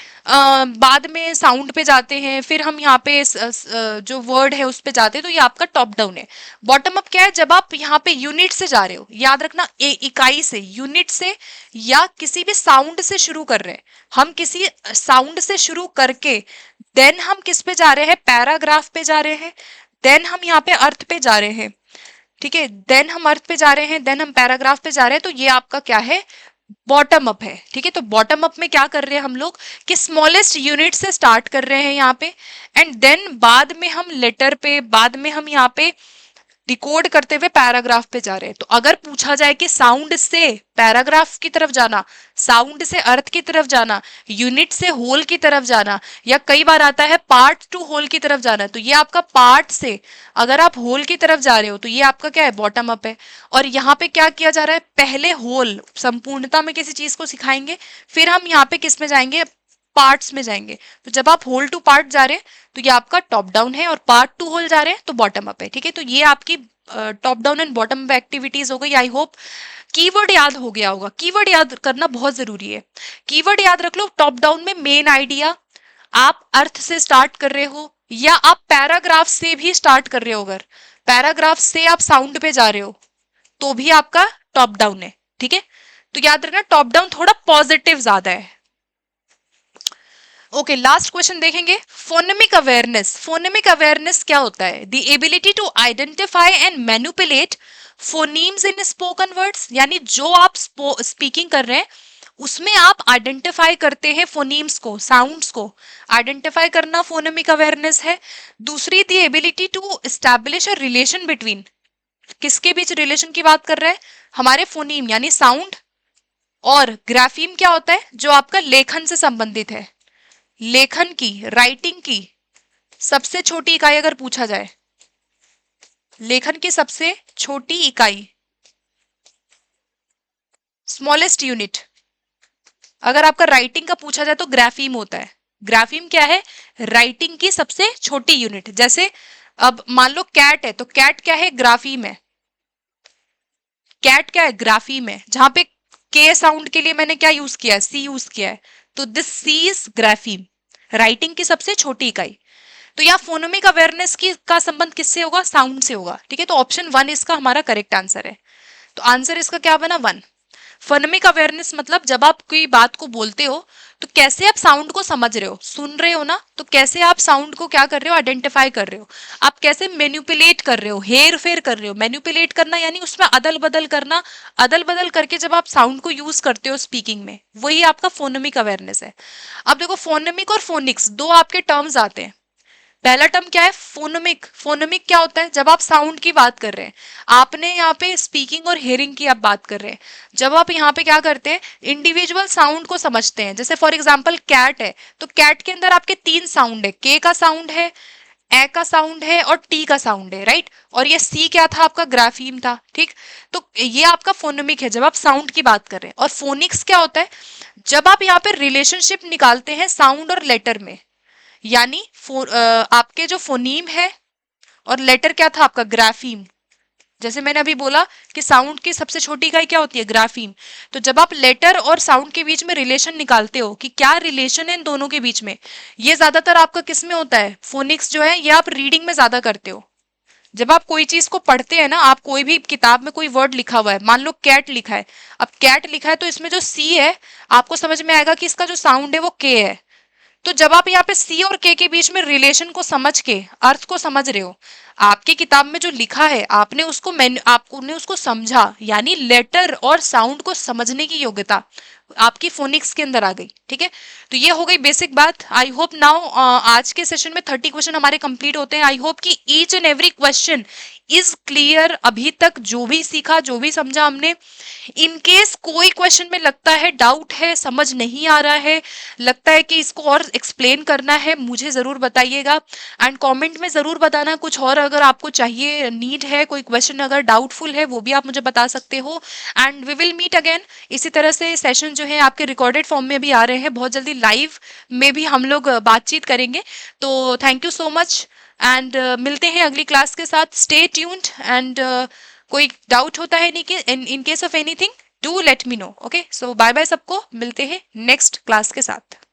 बाद में साउंड पे जाते हैं, फिर हम यहाँ पे जो वर्ड है उस पे जाते हैं, तो ये आपका टॉप डाउन है। बॉटम अप क्या है, जब आप यहाँ पे यूनिट से जा रहे हो, याद रखना, इकाई से, यूनिट से या किसी भी साउंड से शुरू कर रहे हैं, हम किसी साउंड से शुरू करके देन हम किस पे जा रहे हैं, पैराग्राफ पे जा रहे हैं, देन हम यहाँ पे अर्थ पे जा रहे हैं, ठीक है, देन हम अर्थ पे जा रहे हैं, देन हम पैराग्राफ पे जा रहे हैं, तो ये आपका क्या है, बॉटम अप है। ठीक है, तो बॉटम अप में क्या कर रहे हैं हम लोग कि स्मॉलेस्ट यूनिट से स्टार्ट कर रहे हैं यहाँ पे, एंड देन बाद में हम लेटर पे, बाद में हम यहाँ पे डिकोड करते हुए पैराग्राफ पे जा रहे हैं। तो अगर पूछा जाए कि साउंड से पैराग्राफ की तरफ जाना, साउंड से अर्थ की तरफ जाना, यूनिट से होल की तरफ जाना, या कई बार आता है पार्ट टू होल की तरफ जाना, तो ये आपका पार्ट से अगर आप होल की तरफ जा रहे हो तो ये आपका क्या है, बॉटम अप है। और यहाँ पे क्या किया जा रहा है, पहले होल संपूर्णता में किसी चीज को सिखाएंगे, फिर हम यहाँ पे किस में जाएंगे, पार्ट्स में जाएंगे। तो जब आप होल टू पार्ट जा रहे हैं तो ये आपका टॉप डाउन है, और पार्ट टू होल जा रहे हैं तो बॉटम अप है। ठीक है, तो ये आपकी top down and bottom up activities हो गई। आई होप कीवर्ड याद हो गया होगा, कीवर्ड याद करना बहुत जरूरी है। कीवर्ड याद रख लो, टॉप डाउन में मेन आइडिया, आप अर्थ से स्टार्ट कर रहे हो या आप पैराग्राफ से भी स्टार्ट कर रहे हो, अगर पैराग्राफ से आप साउंड पे जा रहे हो तो भी आपका टॉप डाउन है। ठीक है, तो याद रखना टॉप डाउन थोड़ा पॉजिटिव ज्यादा है। ओके, लास्ट क्वेश्चन देखेंगे, फोनेमिक अवेयरनेस। फोनेमिक अवेयरनेस क्या होता है, the ability to identify and manipulate phonemes in spoken words, यानी जो आप स्पीकिंग कर रहे हैं उसमें आप आइडेंटिफाई करते हैं फोनीम्स को, साउंड्स को आइडेंटिफाई करना फोनेमिक अवेयरनेस है। दूसरी, the ability to establish a relation between, किसके बीच रिलेशन की बात कर रहे हैं, हमारे फोनीम यानी साउंड, और ग्राफीम क्या होता है, जो आपका लेखन से संबंधित है, लेखन की, राइटिंग की सबसे छोटी इकाई अगर पूछा जाए, लेखन की सबसे छोटी इकाई, स्मॉलेस्ट यूनिट, अगर आपका राइटिंग का पूछा जाए तो ग्राफीम होता है। ग्राफीम क्या है, राइटिंग की सबसे छोटी यूनिट। जैसे अब मान लो कैट है, तो कैट क्या है, ग्राफीम है। कैट क्या है, ग्राफीम है। जहां पे के साउंड के लिए मैंने क्या यूज किया है, सी यूज किया है, तो दिस सी इज ग्राफीम, राइटिंग की सबसे छोटी इकाई। तो यहाँ फोनेमिक अवेयरनेस की का संबंध किससे होगा, साउंड से होगा। ठीक है, तो ऑप्शन 1 इसका हमारा करेक्ट आंसर है। तो आंसर इसका क्या बना, 1। फोनेमिक अवेयरनेस मतलब जब आप कोई बात को बोलते हो तो कैसे आप साउंड को समझ रहे हो, सुन रहे हो ना, तो कैसे आप साउंड को क्या कर रहे हो, आइडेंटिफाई कर रहे हो, आप कैसे मैनिपुलेट कर रहे हो, हेर फेर कर रहे हो। मैनिपुलेट करना यानी उसमें अदल बदल करना, अदल बदल करके जब आप साउंड को यूज करते हो स्पीकिंग में, वही आपका फोनेमिक अवेयरनेस है। अब देखो, फोनेमिक और फोनिक्स दो आपके टर्म्स आते हैं। पहला टर्म क्या है, फोनेमिक। फोनेमिक क्या होता है, जब आप साउंड की बात कर रहे हैं, आपने यहाँ पे स्पीकिंग और हियरिंग की आप बात कर रहे हैं, जब आप यहाँ पे क्या करते हैं, इंडिविजुअल साउंड को समझते हैं। जैसे फॉर एग्जांपल कैट है, तो कैट के अंदर आपके 3 साउंड है, के का साउंड है, ए का साउंड है और टी का साउंड है, राइट। और ये सी क्या था, आपका ग्राफीम था। ठीक, तो ये आपका फोनेमिक है जब आप साउंड की बात कर रहे हैं। और फोनिक्स क्या होता है, जब आप यहाँ पे रिलेशनशिप निकालते हैं साउंड और लेटर में, यानी आपके जो फोनीम है और लेटर क्या था आपका, ग्राफीम, जैसे मैंने अभी बोला कि साउंड की सबसे छोटी इकाई क्या होती है, ग्राफीम। तो जब आप लेटर और साउंड के बीच में रिलेशन निकालते हो कि क्या रिलेशन है इन दोनों के बीच में, ये ज्यादातर आपका किस में होता है, फोनिक्स जो है ये आप रीडिंग में ज्यादा करते हो। जब आप कोई चीज को पढ़ते हैं ना, आप कोई भी किताब में कोई वर्ड लिखा हुआ है, मान लो कैट लिखा है, अब कैट लिखा है तो इसमें जो सी है, आपको समझ में आएगा कि इसका जो साउंड है वो के है। तो जब आप यहाँ पे सी और के बीच में रिलेशन को समझ के अर्थ को समझ रहे हो, आपकी किताब में जो लिखा है आपने उसको आपने उसको समझा, यानी लेटर और साउंड को समझने की योग्यता आपकी फोनिक्स के अंदर आ गई। ठीक है, तो ये हो गई बेसिक बात। आई होप नाउ आज के सेशन में 30 क्वेश्चन हमारे कंप्लीट होते हैं। आई होप कि each and every question is clear. अभी तक जो भी सीखा, जो भी समझा हमने, इन केस कोई क्वेश्चन में लगता है डाउट है, समझ नहीं आ रहा है, लगता है कि इसको और एक्सप्लेन करना है, मुझे जरूर बताइएगा एंड कमेंट में जरूर बताना। कुछ और अगर आपको चाहिए, नीड है, कोई क्वेश्चन अगर डाउटफुल है, वो भी आप मुझे बता सकते हो। And we will meet again. इसी तरह से सेशन जो है आपके रिकॉर्डेड फॉर्म में भी आ रहे हैं, बहुत जल्दी लाइव में भी हम लोग बातचीत करेंगे। तो thank you so much and मिलते हैं अगली क्लास के साथ। स्टे ट्यून्ड एंड कोई डाउट होता है in case of anything, do let me know. Okay, so bye bye सबको, मिलते हैं नेक्स्ट क्लास के साथ।